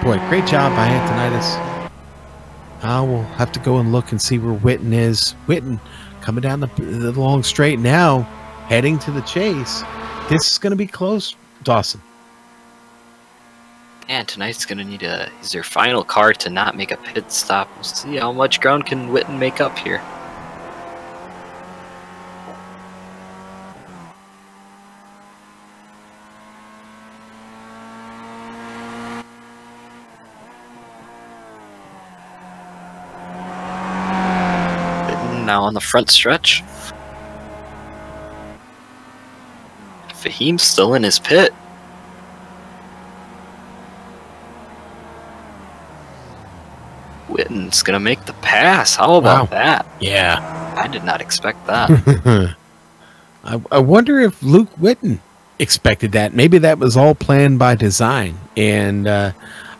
Boy, great job by Antonitis. We'll have to go and look and see where Witten is. Witten coming down the long straight now, heading to the chase. This is going to be close, Dawson. And tonight's going to need is their final car to not make a pit stop. We'll see how much ground can Witten make up here. Witten now on the front stretch. Fahim's still in his pit. Witten's gonna make the pass. How about that? Yeah. I did not expect that. I wonder if Luke Witten expected that. Maybe that was all planned by design. And I'll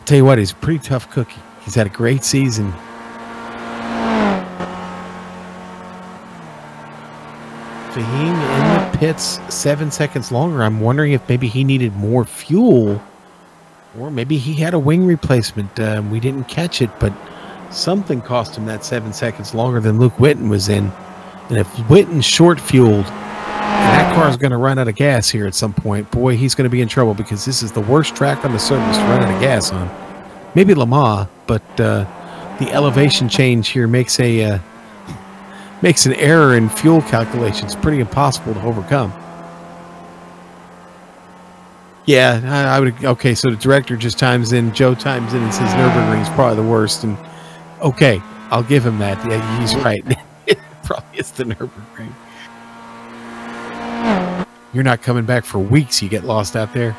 tell you what, he's a pretty tough cookie. He's had a great season. Fahim in the pits 7 seconds longer. I'm wondering if maybe he needed more fuel, or maybe he had a wing replacement. We didn't catch it, but something cost him that 7 seconds longer than Luke Witten was in. And if Witten's short fueled, that car is going to run out of gas here at some point. Boy, he's going to be in trouble, because this is the worst track on the surface to run out of gas on. Maybe Le Mans, but the elevation change here makes an error in fuel calculations pretty impossible to overcome. Yeah, I would. Okay, so the director just chimes in. Joe chimes in and says Nürburgring is probably the worst. And okay, I'll give him that. Yeah, he's right. It probably is the Nürburgring. You're not coming back for weeks. You get lost out there.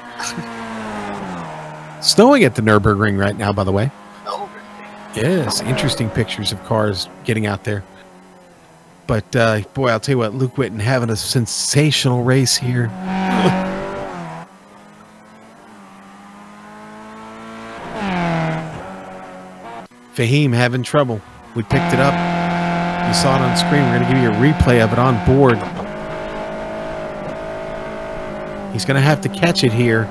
Snowing at the Nürburgring right now, by the way. Oh, yes, interesting pictures of cars getting out there. But boy, I'll tell you what, Luke Witten having a sensational race here. Fahim having trouble. We picked it up. You saw it on screen. We're going to give you a replay of it on board. He's going to have to catch it here.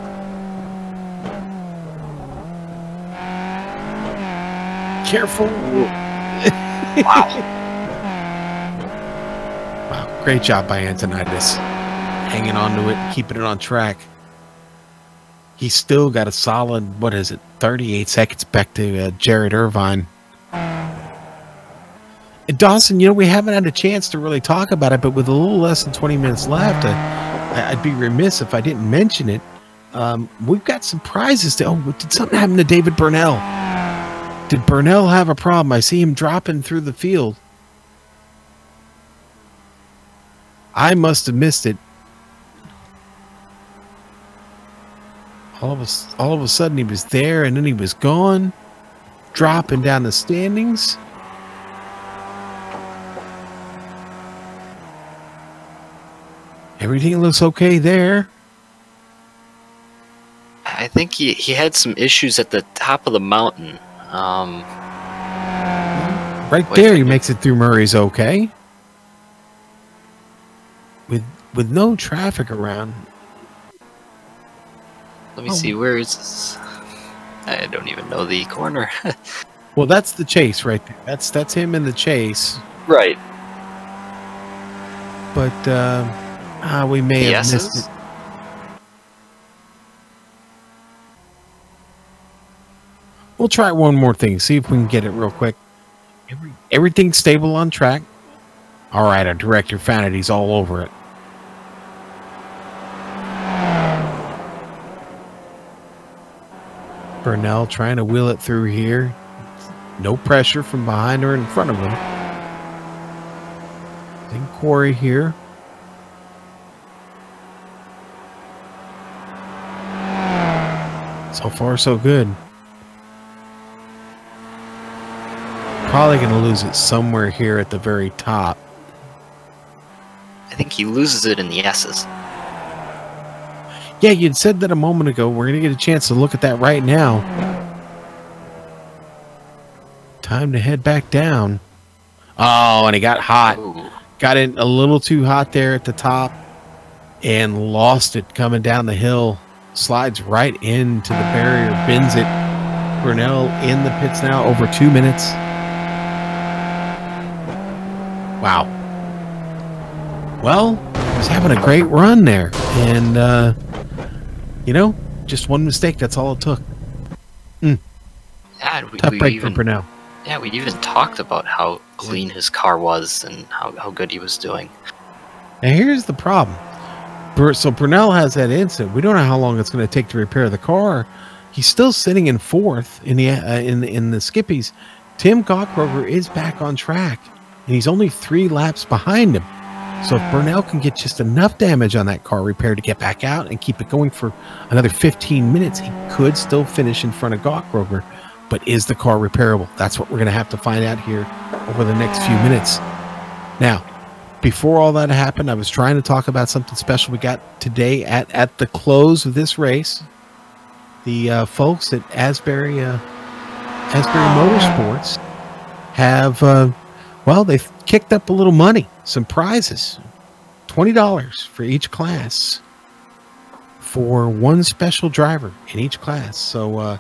Careful. wow. Wow, great job by Antonitis. Hanging on to it, keeping it on track. He's still got a solid, 38 seconds back to Jared Irvine. And Dawson, we haven't had a chance to really talk about it, but with a little less than 20 minutes left, I'd be remiss if I didn't mention it. We've got some prizes. Did something happen to David Burnell? Did Burnell have a problem? I see him dropping through the field. I must have missed it. All of a sudden he was there, and then he was gone, dropping down the standings. Everything looks okay there. I think he had some issues at the top of the mountain. Right there, he makes it through Murray's okay. With no traffic around. Let me see, where is this? I don't even know the corner. Well, that's the chase right there. That's him in the chase. Right. But we may have missed it. We'll try one more thing. See if we can get it real quick. Everything's stable on track. All right, our director found it. He's all over it. Burnell trying to wheel it through here. No pressure from behind or in front of him. Then Corey here. So far, so good. Probably going to lose it somewhere here at the very top. I think he loses it in the S's. Yeah, you'd said that a moment ago. We're going to get a chance to look at that right now. Time to head back down. Oh, and he got hot. Ooh. Got in a little too hot there at the top and lost it coming down the hill. Slides right into the barrier, bends it. Brunel in the pits now, over 2 minutes. Wow. Well, he's having a great run there. And, you know, just one mistake. That's all it took. Yeah, Tough break for Brunel. Yeah, we even talked about how clean his car was and how good he was doing. Now, here's the problem. So Brunel has that incident. We don't know how long it's going to take to repair the car. He's still sitting in fourth in the Skippies. Tim Gockrogger is back on track, and he's only 3 laps behind him. So if Brunel can get just enough damage on that car repaired to get back out and keep it going for another 15 minutes, he could still finish in front of Gockrogger. But is the car repairable? That's what we're going to have to find out here over the next few minutes. Now, before all that happened, I was trying to talk about something special we got today at the close of this race. The folks at Asbury Motorsports have, well, they've kicked up a little money, some prizes, $20 for each class for one special driver in each class. So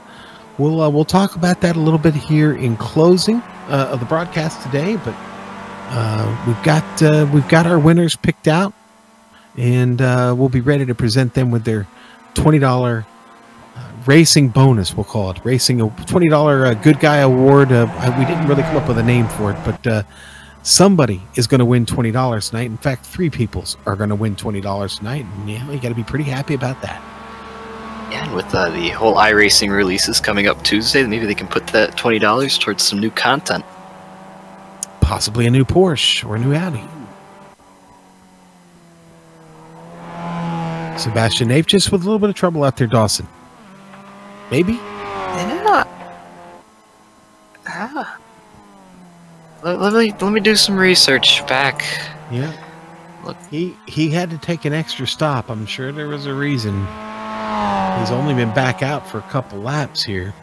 we'll talk about that a little bit here in closing of the broadcast today, but we've got our winners picked out, and we'll be ready to present them with their $20 racing bonus. We'll call it racing a $20 good guy award. We didn't really come up with a name for it, but somebody is going to win $20 tonight. In fact, 3 people are going to win $20 tonight, and yeah, you got to be pretty happy about that. Yeah, and with the whole iRacing releases coming up Tuesday, maybe they can put that $20 towards some new content. Possibly a new Porsche or a new Audi. Sebastian Nape just with a little bit of trouble out there, Dawson. Maybe? Yeah. Let me do some research back. Yeah. Look, he had to take an extra stop. I'm sure there was a reason. He's only been back out for a couple laps here.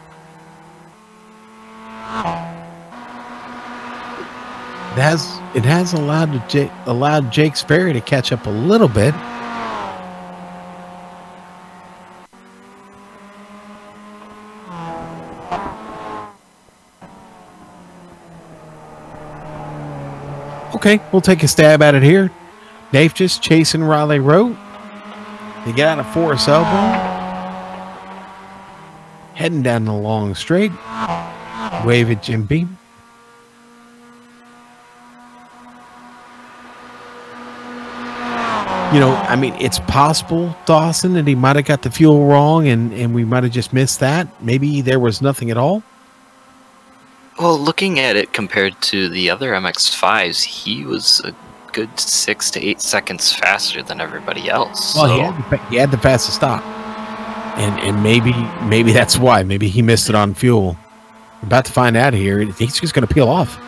It has allowed Jake Sperry to catch up a little bit. Okay, we'll take a stab at it here. Dave just chasing Riley Rowe. They get out of Forest Elbow. Heading down the long straight. Wave at Jim Beam. You know, I mean, it's possible, Dawson, that he might have got the fuel wrong and we might have just missed that. Maybe there was nothing at all. well, looking at it compared to the other MX-5s, he was a good 6 to 8 seconds faster than everybody else. Well, so. he had the fastest stop. And maybe that's why. Maybe he missed it on fuel. We're about to find out here. He's just going to peel off.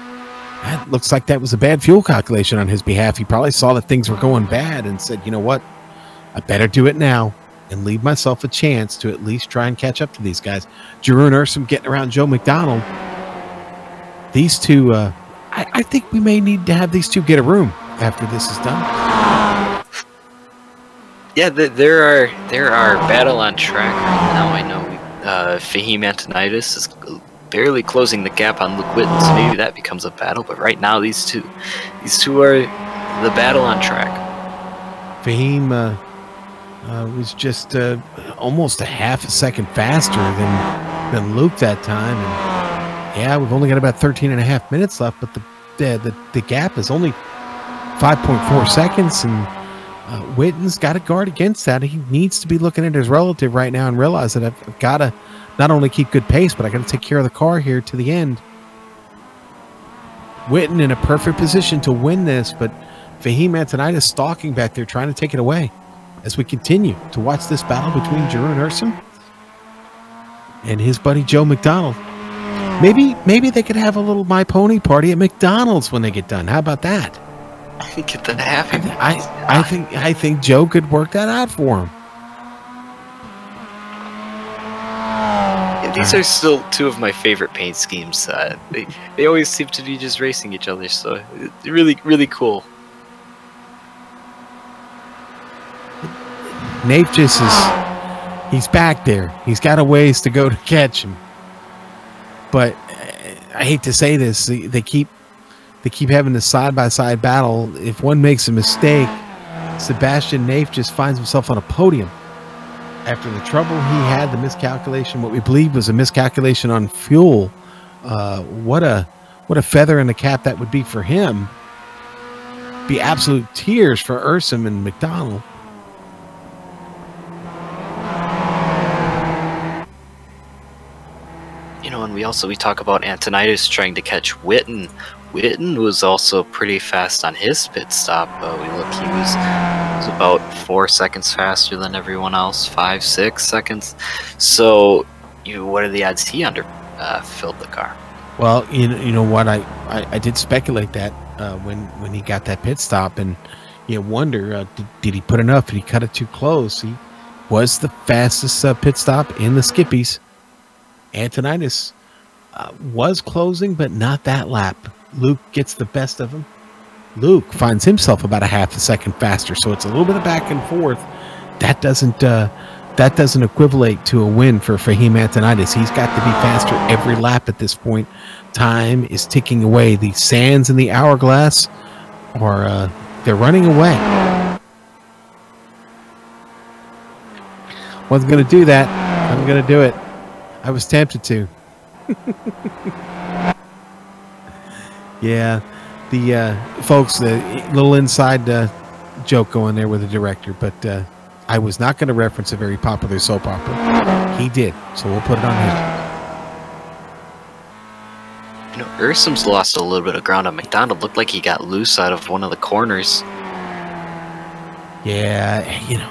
That looks like that was a bad fuel calculation on his behalf. He probably saw that things were going bad and said, you know what? I better do it now and leave myself a chance to at least try and catch up to these guys. Jeroen Ursum getting around Joe McDonald. These two, I think we may need to have these two get a room after this is done. Yeah, there are battle on track right now. I know Fahim Antonitis is barely closing the gap on Luke Witten, so maybe that becomes a battle. But right now, these two are the battle on track. Fahim was just almost a half a second faster than Luke that time. And yeah, we've only got about 13.5 minutes left, but the gap is only 5.4 seconds, and Witten's got to guard against that. He needs to be looking at his relative right now and realize that I've got to not only keep good pace, but I got to take care of the car here to the end. Witten in a perfect position to win this, but Fahim Antonitis stalking back there, trying to take it away. As we continue to watch this battle between Jeroen Ursum and his buddy Joe McDonald. Maybe they could have a little My Pony party at McDonald's when they get done. How about that? I think get that happen. I think Joe could work that out for him. These are still two of my favorite paint schemes. They always seem to be just racing each other, so it's really, really cool. Nate just he's back there. He's got a ways to go to catch him. But I hate to say this, they keep having this side-by-side battle. If one makes a mistake, Sebastian Nafe just finds himself on a podium. After the trouble he had, the miscalculation, what we believe was a miscalculation on fuel, what a feather in the cap that would be for him. Be absolute tears for Ursum and McDonald. You know, and we talk about Antonitis trying to catch Witten. Witten was also pretty fast on his pit stop. We look, he was about 4 seconds faster than everyone else, 5, 6 seconds. So, what are the odds he filled the car? Well, you know what, I did speculate that when he got that pit stop, and you wonder, did he put enough? Did he cut it too close? He was the fastest pit stop in the Skippies. Antonitis was closing, but not that lap. Luke gets the best of him. Luke finds himself about a half a second faster, so it's a little bit of back and forth. That doesn't equivalent to a win for Fahim Antonitis. He's got to be faster every lap at this point. Time is ticking away. The sands in the hourglass are they're running away. Wasn't going to do that. I'm going to do it. I was tempted to. Yeah, the folks, the little inside joke going there with the director, but I was not going to reference a very popular soap opera. He did, so we'll put it on him. You know, Ursum's lost a little bit of ground on McDonald. Looked like he got loose out of one of the corners. Yeah, you know,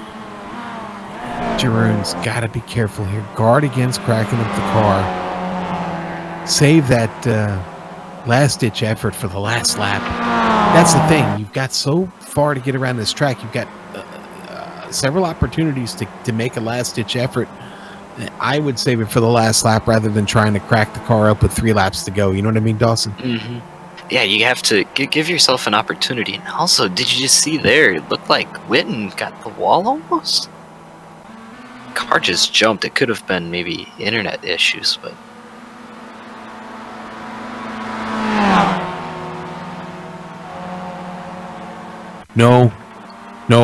Jeroen's got to be careful here. Guard against cracking up the car. Save that last-ditch effort for the last lap. That's the thing. You've got so far to get around this track. You've got several opportunities to make a last-ditch effort. I would save it for the last lap rather than trying to crack the car up with 3 laps to go. You know what I mean, Dawson? Mm-hmm. Yeah, you have to give yourself an opportunity. And also, did you just see there? It looked like Witten got the wall almost. Car just jumped. It could have been maybe internet issues, but... No,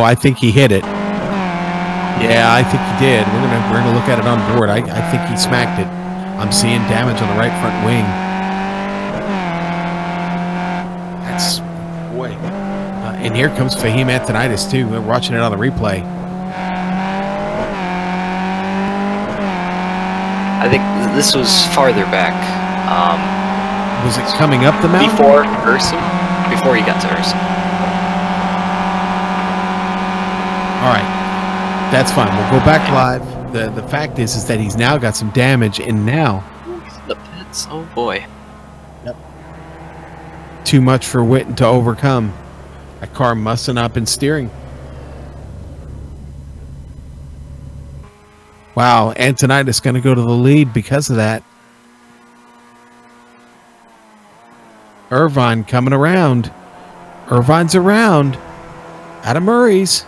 I think he hit it. Yeah, I think he did. We're gonna look at it on board. I think he smacked it. I'm seeing damage on the right front wing. That's boy. And here comes Fahim Antonitis too. We're watching it on the replay. I think this was farther back. Was it coming up the mountain? Before Ursum? Before he got to Ursum. All right, that's fine. We'll go back live. The fact is that he's now got some damage, and now he's in the pits. Oh boy. Yep. Too much for Witten to overcome. That car must have not been steering. Wow, Antonitis going to go to the lead because of that. Irvine coming around. Irvine's around. Out of Murray's.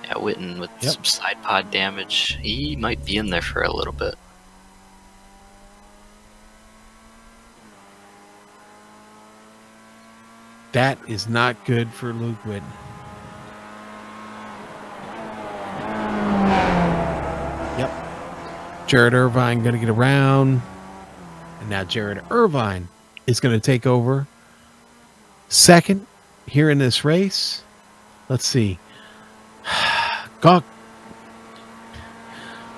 Yeah, Witten with some side pod damage. He might be in there for a little bit. That is not good for Luke Witten. Yep. Jared Irvine going to get around. And now Jared Irvine is going to take over second here in this race. Let's see. Gaw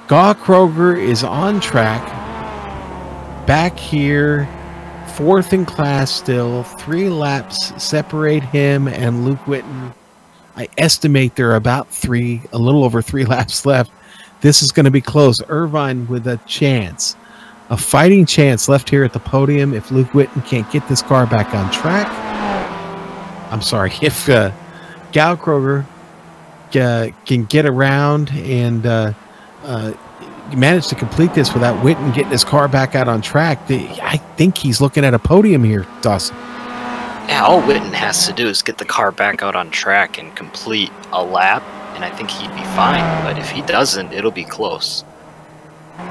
Kroger is on track. Back here. 4th in class still. 3 laps separate him and Luke Witten. I estimate there are about a little over 3 laps left. This is going to be close. Irvine with a chance. A fighting chance left here at the podium if Luke Witten can't get this car back on track. I'm sorry, if Gallkroger can get around and manage to complete this without Witten getting his car back out on track, I think he's looking at a podium here, Dawson. Yeah, all Witten has to do is get the car back out on track and complete a lap, and I think he'd be fine. But if he doesn't, it'll be close. We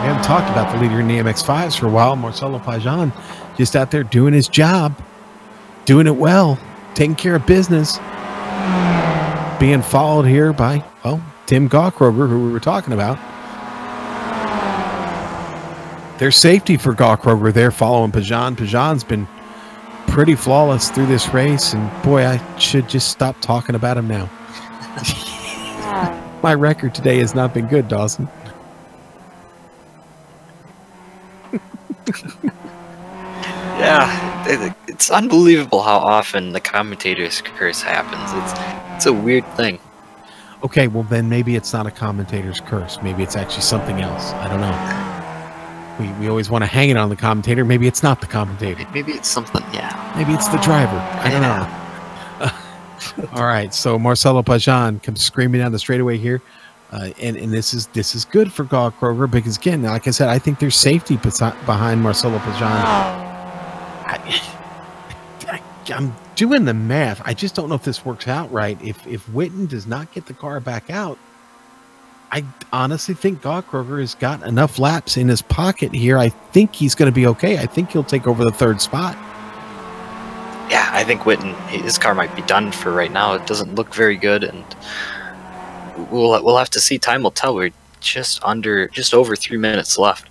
haven't talked about the leader in the MX-5s for a while. Marcelo Pajan just out there doing his job, doing it well, taking care of business. Being followed here by, well, Tim Gallkroger, who we were talking about. There's safety for Gallkroger there following Pajan. Pajan's been pretty flawless through this race, and boy, I should just stop talking about him now. My record today has not been good, Dawson. Yeah, it's unbelievable how often the commentator's curse happens. It's a weird thing. Okay, well then maybe it's not a commentator's curse. Maybe it's actually something else. I don't know. We always want to hang it on the commentator. Maybe it's not the commentator. Maybe it's something, yeah. Maybe it's the driver. I don't know. All right, so Marcelo Pajan comes screaming down the straightaway here. And this is good for Gallkroger because, again, like I said, I think there's safety behind Marcelo Pajan. I'm doing the math. I just don't know if this works out right. If Witten does not get the car back out, I honestly think Gallkroger has got enough laps in his pocket here. I think he's going to be okay. I think he'll take over the third spot. Yeah, I think Witten, his car might be done for right now. It doesn't look very good, and we'll have to see. Time will tell. We're just over 3 minutes left.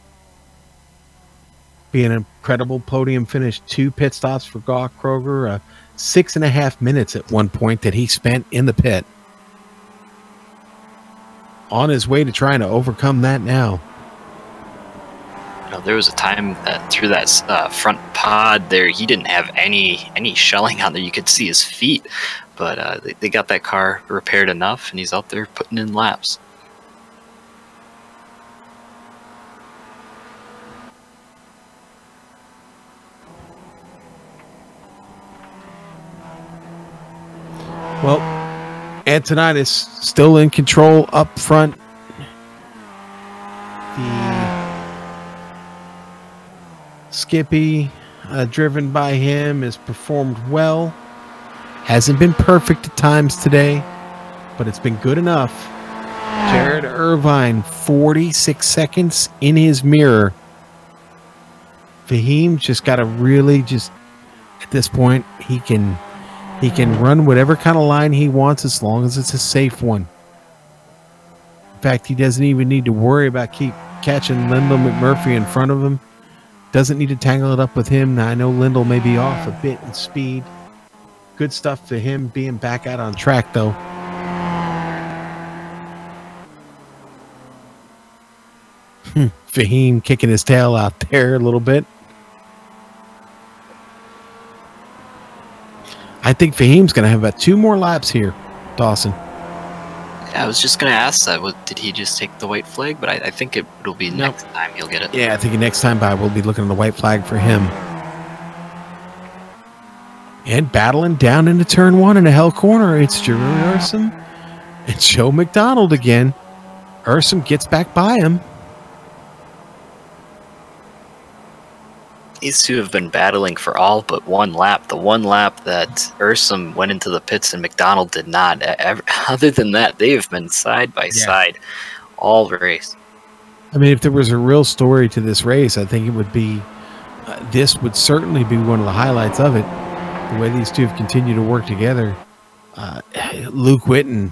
Be an incredible podium finish. 2 pit stops for Gallkroger. 6.5 minutes at one point that he spent in the pit. On his way to trying to overcome that now. You know, there was a time that through that front pod there, he didn't have any shelling on there. You could see his feet, but they got that car repaired enough, and he's out there putting in laps. Well, Antonitis still in control up front. The Skippy, driven by him, has performed well. Hasn't been perfect at times today, but it's been good enough. Jared Irvine, 46 seconds in his mirror. Fahim just got to really at this point, he can run whatever kind of line he wants as long as it's a safe one. In fact, he doesn't even need to worry about keep catching Lyndall McMurphy in front of him. Doesn't need to tangle it up with him. Now, I know Lyndall may be off a bit in speed. Good stuff for him being back out on track, though. Fahim kicking his tail out there a little bit. I think Fahim's going to have about 2 more laps here, Dawson. Yeah, I was just going to ask that. Did he just take the white flag? But I think it'll be next time he'll get it. Yeah, I think next time by we'll be looking at the white flag for him. And battling down into turn 1 in a hell corner, it's Jerry Ursum and Joe McDonald again. Ursum gets back by him. These two have been battling for all but 1 lap. The 1 lap that Ursum went into the pits and McDonald did not. Other than that, they have been side by side all race. I mean, if there was a real story to this race, I think it would be, this would certainly be one of the highlights of it. The way these two have continued to work together. Luke Witten,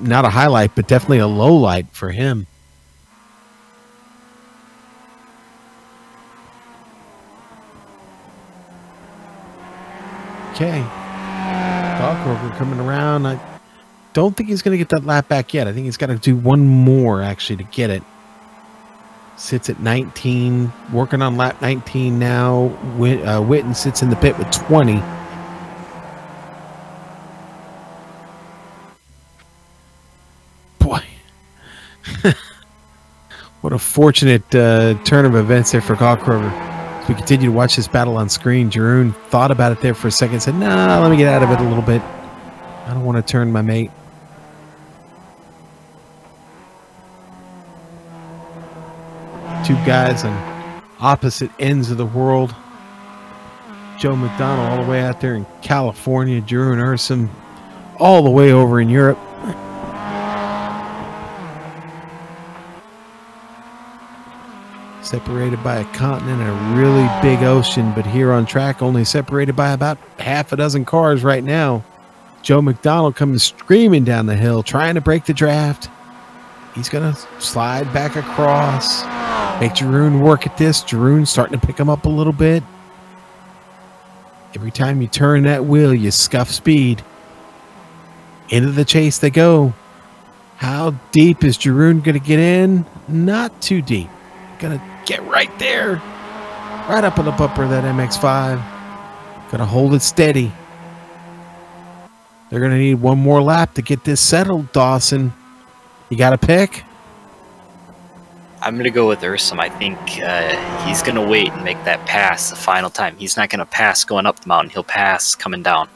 not a highlight, but definitely a low light for him. Okay. Gallkroger coming around. I don't think he's going to get that lap back yet. I think he's got to do 1 more, actually, to get it. Sits at 19. Working on lap 19 now. Witten sits in the pit with 20. Boy. What a fortunate turn of events there for Gallkroger. As we continue to watch this battle on screen, Jeroen thought about it there for a second, said, nah, let me get out of it a little bit. I don't want to turn my mate. Two guys on opposite ends of the world. Joe McDonald all the way out there in California, Jeroen Ursum all the way over in Europe. Separated by a continent and a really big ocean, but here on track only separated by about half a dozen cars right now. Joe McDonald coming screaming down the hill, trying to break the draft. He's going to slide back across, make Jeroen work at this. Jeroen starting to pick him up a little bit. Every time you turn that wheel, you scuff speed. Into the chase they go. How deep is Jeroen going to get in? Not too deep. Going to get right there. Right up on the bumper of that MX-5. Going to hold it steady. They're going to need one more lap to get this settled, Dawson. You got a pick? I'm going to go with Ursum. I think he's going to wait and make that pass the final time. He's not going to pass going up the mountain. He'll pass coming down.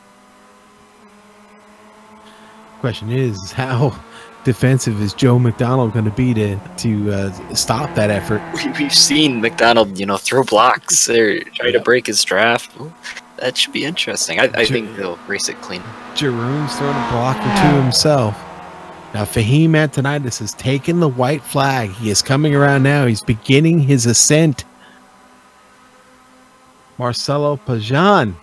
Question is, how defensive is Joe McDonald going to be to stop that effort? We've seen McDonald, throw blocks or try to break his draft. That should be interesting. I think they'll race it clean. Jeroen's throwing a block or two himself. Now, Fahim Antoniadis has taken the white flag. He is coming around now. He's beginning his ascent. Marcelo Pajan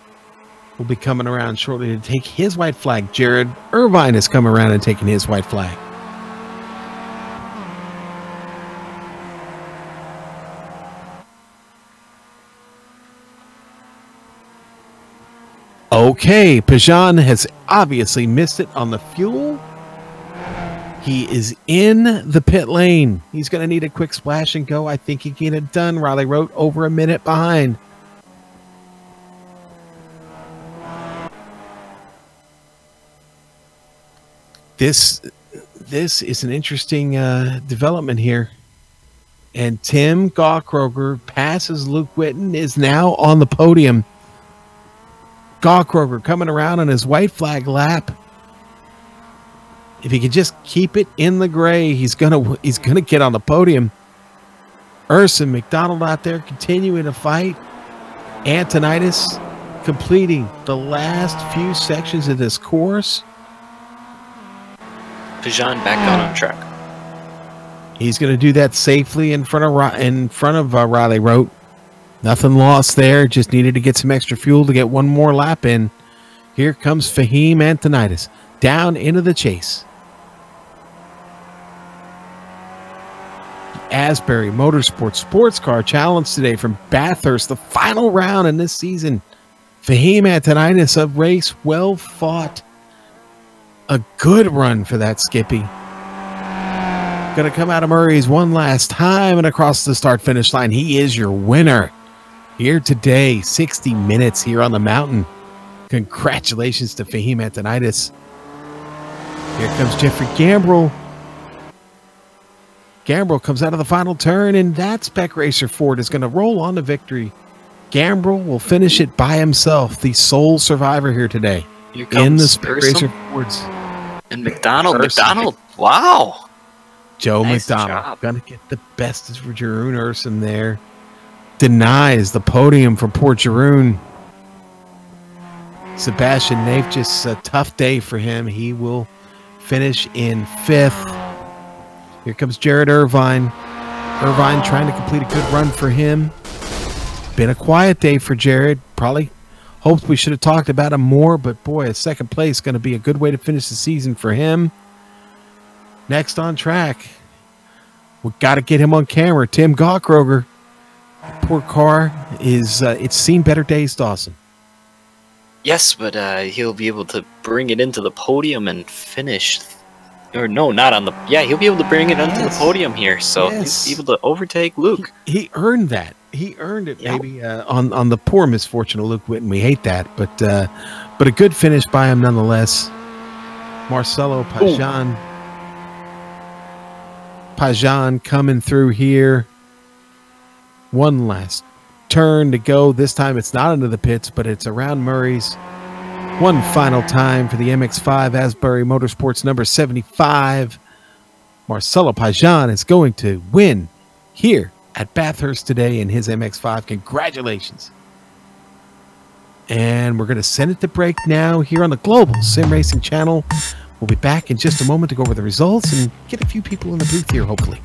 will be coming around shortly to take his white flag. Jared Irvine has come around and taken his white flag. Okay, Pajan has obviously missed it on the fuel. He is in the pit lane. He's going to need a quick splash and go. I think he can get it done. Riley wrote over a minute behind. This is an interesting development here. And Tim Gawkroger passes Luke Whitten, is now on the podium. Gawkroger coming around on his white flag lap. If he could just keep it in the gray, he's gonna get on the podium. Ursum McDonald out there continuing to fight. Antoniadis completing the last few sections of this course. Pajan back out on track. He's going to do that safely in front of Riley Rote. Nothing lost there. Just needed to get some extra fuel to get one more lap in. Here comes Fahim Antoniadis down into the chase. Asbury Motorsports Sports Car Challenge today from Bathurst, the final round in this season. Fahim Antoniadis, a race well fought. A good run for that Skippy. Going to come out of Murray's one last time and across the start-finish line. He is your winner here today. 60 minutes here on the mountain. Congratulations to Fahim Antoniadis. Here comes Jeffrey Gambrell. Gambrell comes out of the final turn, and that Spec Racer Ford is going to roll on to victory. Gambrell will finish it by himself, the sole survivor here today. Here comes in the Spec Racer Fords. And McDonald, wow. Joe Nice McDonald job. going to get the best for Jeroen Ursum there. Denies the podium for poor Jeroen. Sebastian Naif, just a tough day for him. He will finish in 5th. Here comes Jared Irvine. Irvine trying to complete a good run for him. Been a quiet day for Jared. Probably hoped we should have talked about him more, but boy, a second place going to be a good way to finish the season for him. Next on track, we got to get him on camera. Tim Gawkroger. Poor car is it's seen better days, Dawson. Yes, but he'll be able to bring it into the podium and finish. Or no, not on the... Yeah, he'll be able to bring it onto the podium here. So he's able to overtake Luke. He earned that. He earned it, maybe, on the poor misfortune of Luke Whitten. We hate that. But a good finish by him nonetheless. Marcelo Pajan. Pajan coming through here. One last turn to go. This time it's not into the pits, but it's around Murray's. One final time for the MX-5 Asbury Motorsports number 75. Marcelo Pajan is going to win here at Bathurst today in his MX-5. Congratulations. And we're going to send it to break now here on the Global Sim Racing channel. We'll be back in just a moment to go over the results and get a few people in the booth here, hopefully.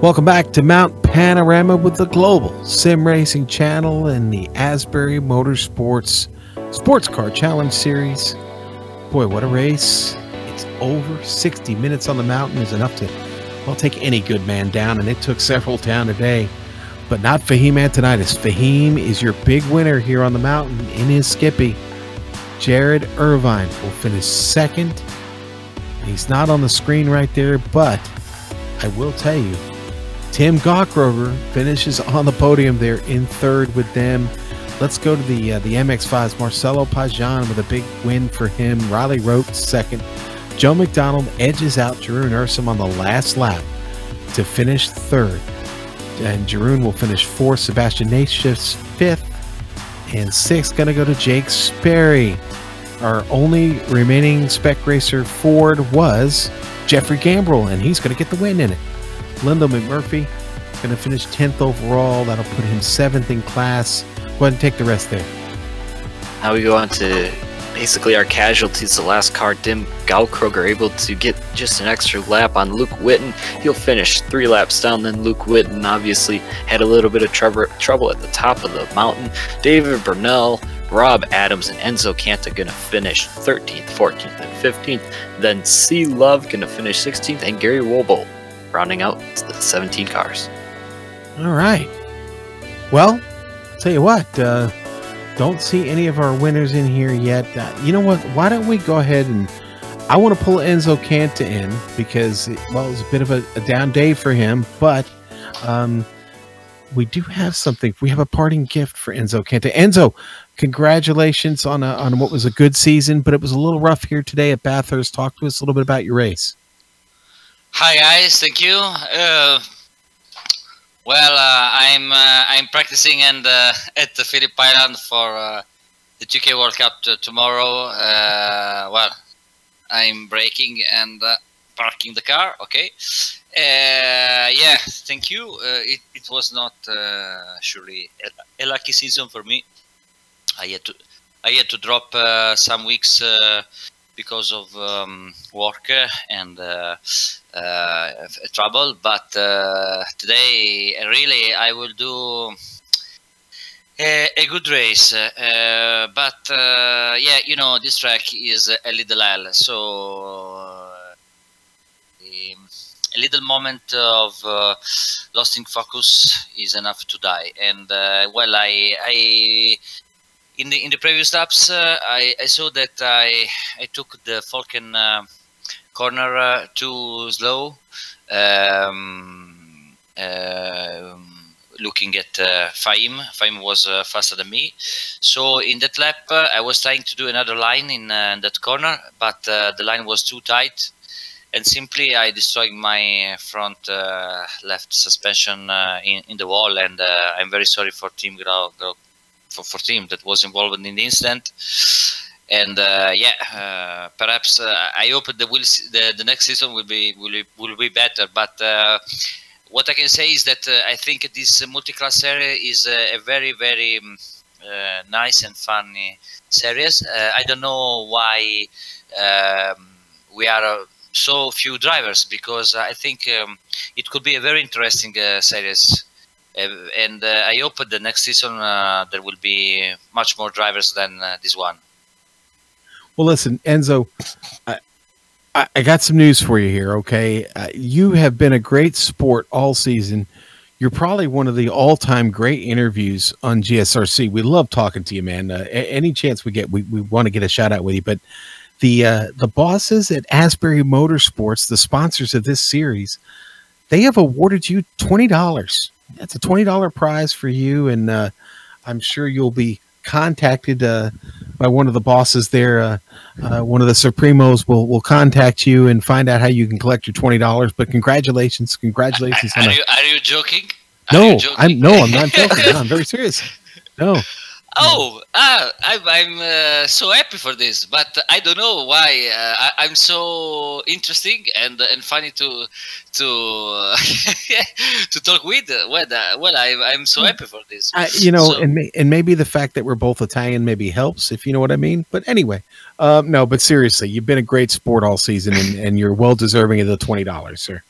Welcome back to Mount Panorama with the Global Sim Racing channel and the Asbury Motorsports Sports Car Challenge Series. Boy, what a race. It's over 60 minutes on the mountain is enough to, well, take any good man down, and it took several down today. But not Fahim Antonitis. Fahim is your big winner here on the mountain in his Skippy. Jared Irvine will finish second. He's not on the screen right there, but I will tell you, Tim Gawkroger finishes on the podium there in third with them. Let's go to the MX-5s. Marcelo Pajan with a big win for him. Riley Rote second. Joe McDonald edges out Jeroen Ursum on the last lap to finish third. And Jeroen will finish fourth. Sebastian Naismith's fifth. And sixth going to go to Jake Sperry. Our only remaining spec racer Ford was Jeffrey Gambrell, and he's going to get the win in it. Lindo McMurphy going to finish 10th overall. That'll put him 7th in class. Go ahead and take the rest there. Now we go on to basically our casualties. The last car, Tim Gawkroger, able to get just an extra lap on Luke Witten. He'll finish 3 laps down. Then Luke Witten obviously had a little bit of trouble at the top of the mountain. David Burnell, Rob Adams, and Enzo Canta going to finish 13th, 14th, and 15th. Then C. Love going to finish 16th, and Gary Wobolt rounding out the 17 cars. All right. Well, I'll tell you what, don't see any of our winners in here yet. You know what? Why don't we go ahead and I want to pull Enzo Canta in because, well, it was a bit of a down day for him, but we do have something. We have a parting gift for Enzo Canta. Enzo, congratulations on what was a good season, but it was a little rough here today at Bathurst. Talk to us a little bit about your race. Hi guys, thank you. I'm practicing and at the Phillip Island for the UK World Cup tomorrow. I'm braking and parking the car. Okay. Yeah, thank you. It was not surely a lucky season for me. I had to drop some weeks because of work and trouble. But today, really, I will do a good race. But yeah, you know, this track is a little L, so a little moment of lost in focus is enough to die. And well, I in the previous laps, I saw that I took the Falcon corner too slow. Looking at Fahim was faster than me. So in that lap, I was trying to do another line in that corner, but the line was too tight. And simply I destroyed my front left suspension in the wall, and I'm very sorry for Team for Team that was involved in the incident. And yeah, perhaps I hope the next season will be better. But what I can say is that I think this multi-class series is a very nice and funny series. I don't know why we are so few drivers, because I think it could be a very interesting series, and I hope the next season there will be much more drivers than this one. Well, listen, Enzo, I got some news for you here, okay? You have been a great sport all season. You're probably one of the all-time great interviews on GSRC. We love talking to you, man. Any chance we get, we want to get a shout-out with you, but the bosses at Asbury Motorsports, the sponsors of this series, they have awarded you $20. That's a $20 prize for you, and I'm sure you'll be contacted by one of the bosses there. One of the Supremos will contact you and find out how you can collect your $20. But congratulations! Are you joking? No, I'm not joking. No, I'm very serious. No. Oh, I'm so happy for this, but I don't know why I'm so interesting and funny to to talk with. Well, I'm so happy for this. You know, so, and maybe the fact that we're both Italian maybe helps, if you know what I mean. But anyway, no, but seriously, you've been a great sport all season, and you're well deserving of the $20, sir.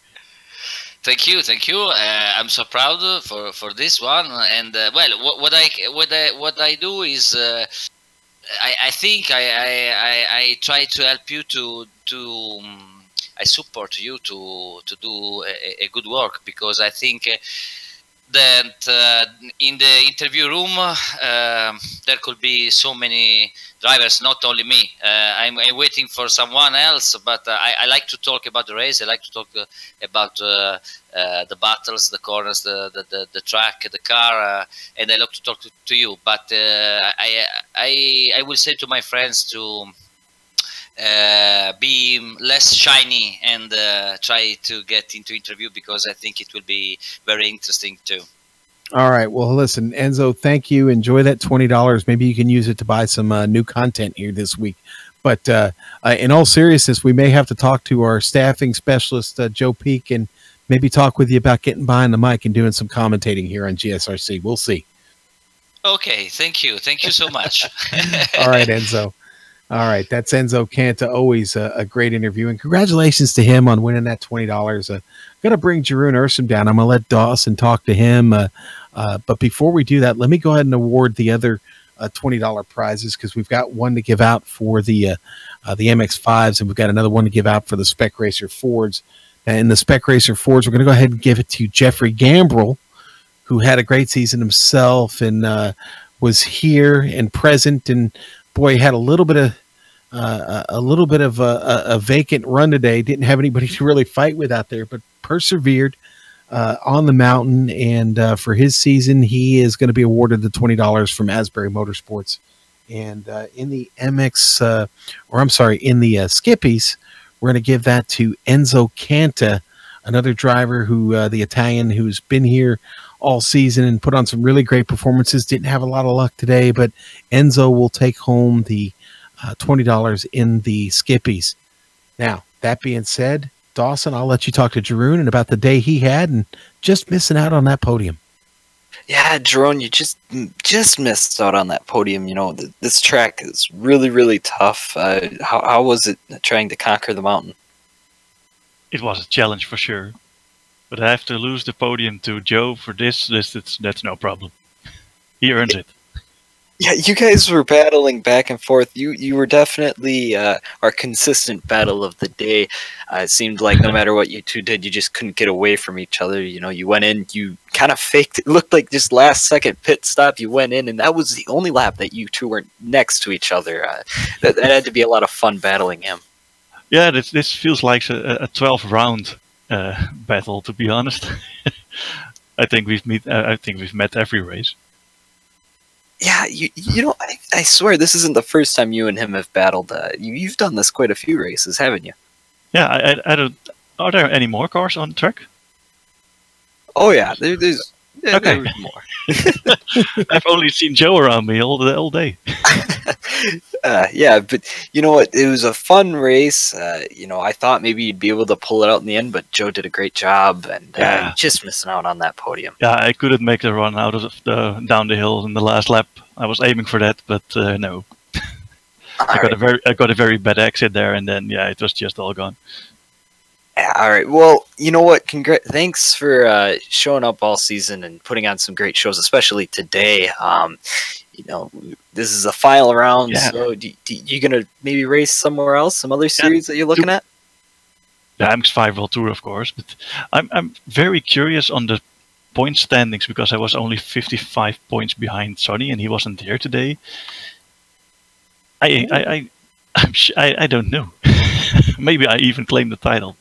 Thank you. I'm so proud for this one. And well, what I do is I think I try to help you to I support you to do a good work, because I think that in the interview room there could be so many drivers, not only me. I'm waiting for someone else, but I like to talk about the race. I like to talk about the battles, the corners, the track, the car, and I love to talk to you. But I will say to my friends to be less shiny and try to get into interview, because I think it will be very interesting too. All right. Well, listen, Enzo, thank you. Enjoy that $20. Maybe you can use it to buy some new content here this week. But in all seriousness, we may have to talk to our staffing specialist, Joe Peak, and maybe talk with you about getting behind the mic and doing some commentating here on GSRC. We'll see. Okay. Thank you. Thank you so much. All right, Enzo. All right. That's Enzo Canta. Always a great interview. And congratulations to him on winning that $20. Going to bring Jeroen Ursum down. I'm going to let Dawson talk to him. But before we do that, let me go ahead and award the other $20 prizes, because we've got one to give out for the MX-5s, and we've got another one to give out for the Spec Racer Fords. And the Spec Racer Fords, we're going to go ahead and give it to Jeffrey Gambrell, who had a great season himself and was here and present, and boy, had a little bit of a vacant run today. Didn't have anybody to really fight with out there, but persevered on the mountain. And for his season, he is going to be awarded the $20 from Asbury Motorsports. And in the MX, in the Skippies, we're going to give that to Enzo Canta, another driver who, the Italian, who's been here all season and put on some really great performances. Didn't have a lot of luck today, but Enzo will take home the $20 in the Skippies. Now, that being said, Dawson, I'll let you talk to Jeroen and about the day he had and just missing out on that podium. Yeah, Jerome, you just missed out on that podium. You know, this track is really, really tough. How was it trying to conquer the mountain? It was a challenge for sure. But I have to lose the podium to Joe for this. That's no problem. He earns it. Yeah, you guys were battling back and forth. You were definitely our consistent battle of the day. It seemed like no matter what you two did, you just couldn't get away from each other. You know, you went in, you kind of faked it. It looked like just last second pit stop. You went in, and that was the only lap that you two weren't next to each other. That had to be a lot of fun battling him. Yeah, this feels like a 12-round battle. To be honest, I think we've met every race. Yeah, you know, I swear this isn't the first time you and him have battled. You've done this quite a few races, haven't you? Yeah, I don't. Are there any more cars on the track? Oh yeah, there's okay. There's more. I've only seen Joe around me all day. Yeah, but you know what? It was a fun race. You know, I thought maybe you'd be able to pull it out in the end, but Joe did a great job, and just missing out on that podium. Yeah, I couldn't make the run out of down the hill in the last lap. I was aiming for that, but no. I got a very bad exit there, and then it was just all gone. Yeah, all right. Well, you know what? Thanks for showing up all season and putting on some great shows, especially today. You know, this is a final round, so you gonna maybe race somewhere else, some other series that you're looking at? The MX5 World Tour, of course, but I'm very curious on the point standings because I was only 55 points behind Sonny, and he wasn't here today. I don't know. Maybe I even claimed the title.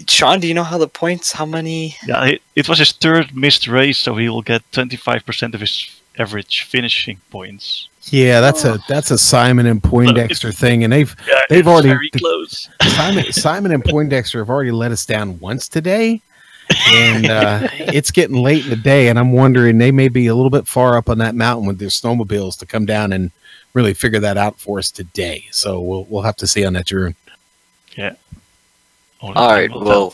Sean, do you know how many? Yeah, it was his third missed race, so he will get 25% of his average finishing points. Yeah, that's a Simon and Poindexter thing, and they've already very close. Simon and Poindexter have already let us down once today, and it's getting late in the day, and I'm wondering they may be a little bit far up on that mountain with their snowmobiles to come down and really figure that out for us today. So we'll have to see on that, Jeroen. Yeah. All right. Well,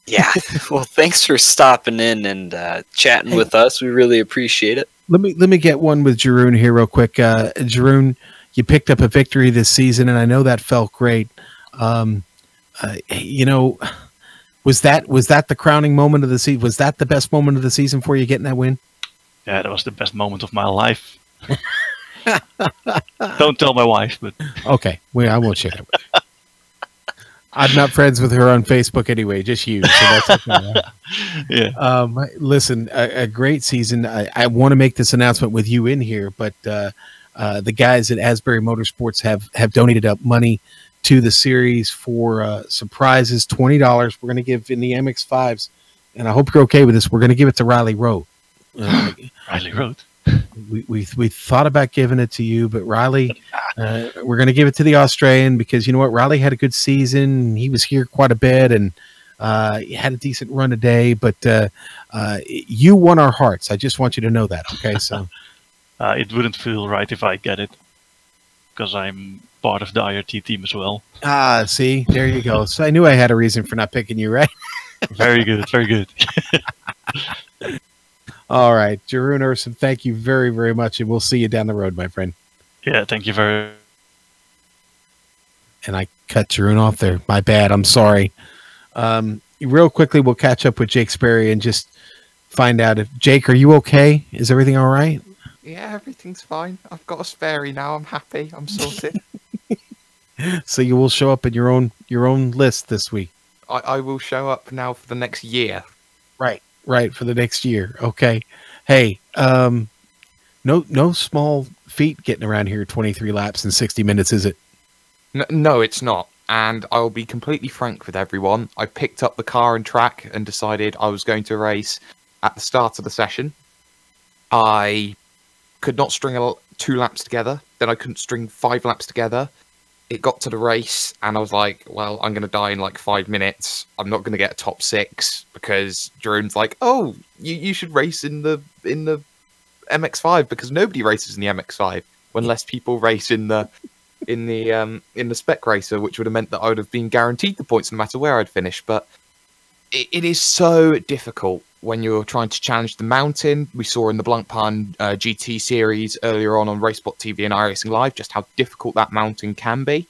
yeah. Well, thanks for stopping in and chatting with us. We really appreciate it. Let me get one with Jeroen here real quick. Jeroen, you picked up a victory this season, and I know that felt great. You know, was that the crowning moment of the season? Was that the best moment of the season for you getting that win? Yeah, that was the best moment of my life. Don't tell my wife, but okay, I won't share that with you. I'm not friends with her on Facebook anyway, just you. So that's okay. Yeah. Listen, a great season. I want to make this announcement with you in here, but the guys at Asbury Motorsports have donated up money to the series for some prizes, $20. We're going to give in the MX5s, and I hope you're okay with this. We're going to give it to Riley Road. Riley Road. We thought about giving it to you, but Riley, we're going to give it to the Australian because you know what? Riley had a good season. He was here quite a bit and he had a decent run today, but you won our hearts. I just want you to know that. Okay. So it wouldn't feel right if I get it because I'm part of the IRT team as well. See, there you go. So I knew I had a reason for not picking you, right? Very good. Very good. All right, Jeroen Urson, thank you very, very much, and we'll see you down the road, my friend. Yeah, thank you very. And I cut Jeroen off there. My bad. I'm sorry. Real quickly, we'll catch up with Jake Sperry and just find out if Jake, are you okay? Is everything all right? Yeah, everything's fine. I've got a Sperry now. I'm happy. I'm sorted. So you will show up in your own list this week. I will show up now for the next year. Right, for the next year. Okay. Hey, no small feat getting around here 23 laps in 60 minutes, is it? No, it's not. And I'll be completely frank with everyone. I picked up the car and track and decided I was going to race at the start of the session. I could not string 2 laps together. Then I couldn't string 5 laps together. It got to the race, and I was like, well, I'm going to die in like 5 minutes. I'm not going to get a top 6 because Jeroen's like, oh, you should race in the MX5 because nobody races in the MX5 when less people race in the in the spec racer, which would have meant that I would have been guaranteed the points no matter where I'd finished. But it is so difficult when you're trying to challenge the mountain. We saw in the Blancpain GT series earlier on Racebot TV and iRacing Live just how difficult that mountain can be.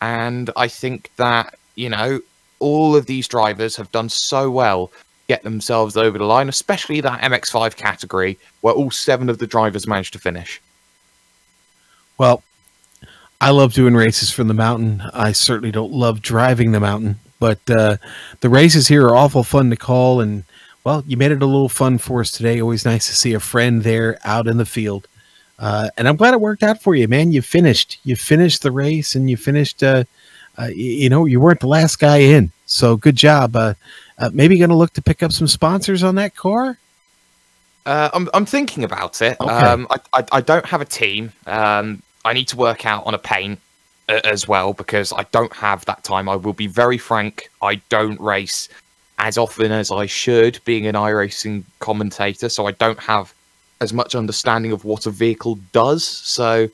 And I think that, you know, all of these drivers have done so well get themselves over the line, especially that MX5 category where all 7 of the drivers managed to finish. Well, I love doing races from the mountain. I certainly don't love driving the mountain, but the races here are awful fun to call. And, well, you made it a little fun for us today. Always nice to see a friend there out in the field. And I'm glad it worked out for you, man. You finished the race, and you finished, you know, you weren't the last guy in. So good job. Maybe going to look to pick up some sponsors on that car? I'm thinking about it. Okay. I don't have a team. I need to work out on a paint as well because I don't have that time. I will be very frank. I don't race as often as I should, being an iRacing commentator. So I don't have as much understanding of what a vehicle does. So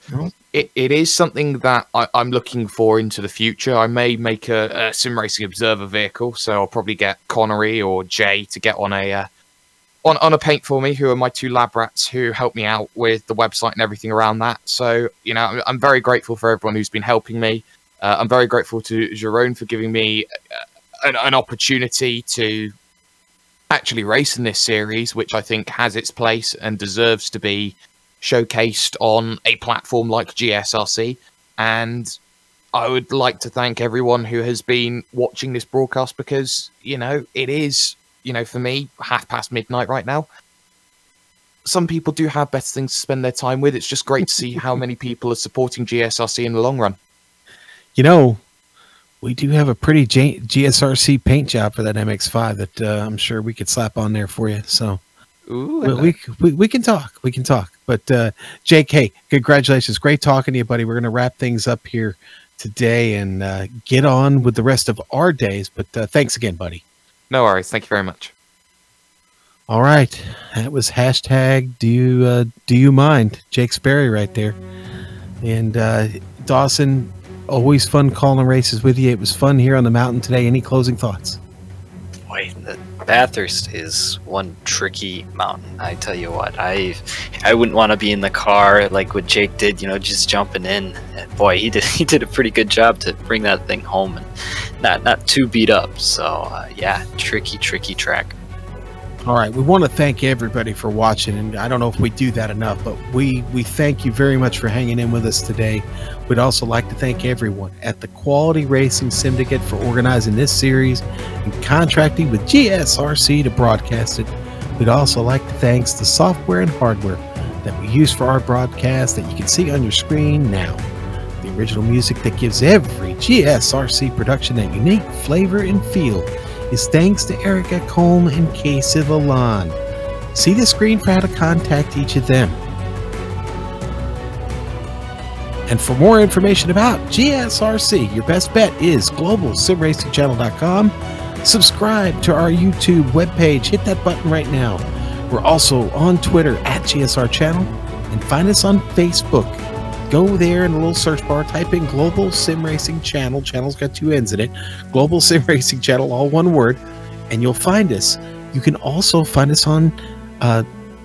it is something that I'm looking for into the future. I may make a SimRacing Observer vehicle. So I'll probably get Connery or Jay to get on a paint for me, who are my 2 lab rats who help me out with the website and everything around that. So, you know, I'm very grateful for everyone who's been helping me. I'm very grateful to Jerome for giving me an opportunity to actually race in this series, which I think has its place and deserves to be showcased on a platform like GSRC. And I would like to thank everyone who has been watching this broadcast because, you know, it is, you know, for me, midnight right now. Some people do have better things to spend their time with. It's just great to see how many people are supporting GSRC in the long run. You know, we do have a pretty GSRC paint job for that MX-5 that I'm sure we could slap on there for you. So we can talk. We can talk. But Jake, hey, congratulations. Great talking to you, buddy. We're going to wrap things up here today and get on with the rest of our days. But thanks again, buddy. No worries. Thank you very much. All right. That was hashtag do you mind? Jake Sperry right there. And Dawson, always fun calling races with you. It was fun here on the mountain today. Any closing thoughts? Boy, the Bathurst is one tricky mountain. I tell you what, I wouldn't want to be in the car like what Jake did, you know, just jumping in. And boy, he did a pretty good job to bring that thing home and not too beat up. So yeah, tricky track. All right, we want to thank everybody for watching, and I don't know if we do that enough, but we thank you very much for hanging in with us today. We'd also like to thank everyone at the Quality Racing Syndicate for organizing this series and contracting with GSRC to broadcast it. We'd also like to thank the software and hardware that we use for our broadcast that you can see on your screen now. The original music that gives every GSRC production that unique flavor and feel is thanks to Erica Colm and Casey Lalonde. See the screen for how to contact each of them. And for more information about GSRC, your best bet is globalsimracingchannel.com. Subscribe to our YouTube webpage. Hit that button right now. We're also on Twitter at GSR Channel, and find us on Facebook. Go there in the little search bar, type in Global Sim Racing Channel. Channel's got 2 N's in it. Global Sim Racing Channel, all one word, and you'll find us. You can also find us on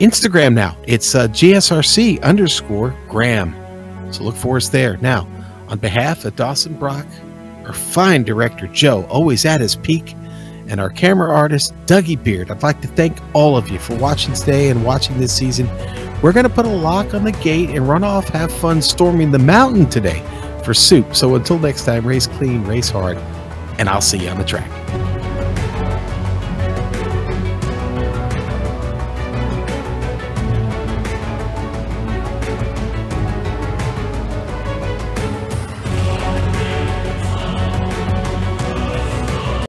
Instagram now. It's GSRC_Graham. So look for us there. Now, on behalf of Dawson Brock, our fine director, Joe, always at his peak, and our camera artist, Dougie Beard, I'd like to thank all of you for watching today and watching this season. We're going to put a lock on the gate and run off, have fun storming the mountain today for soup. So until next time, race clean, race hard, and I'll see you on the track.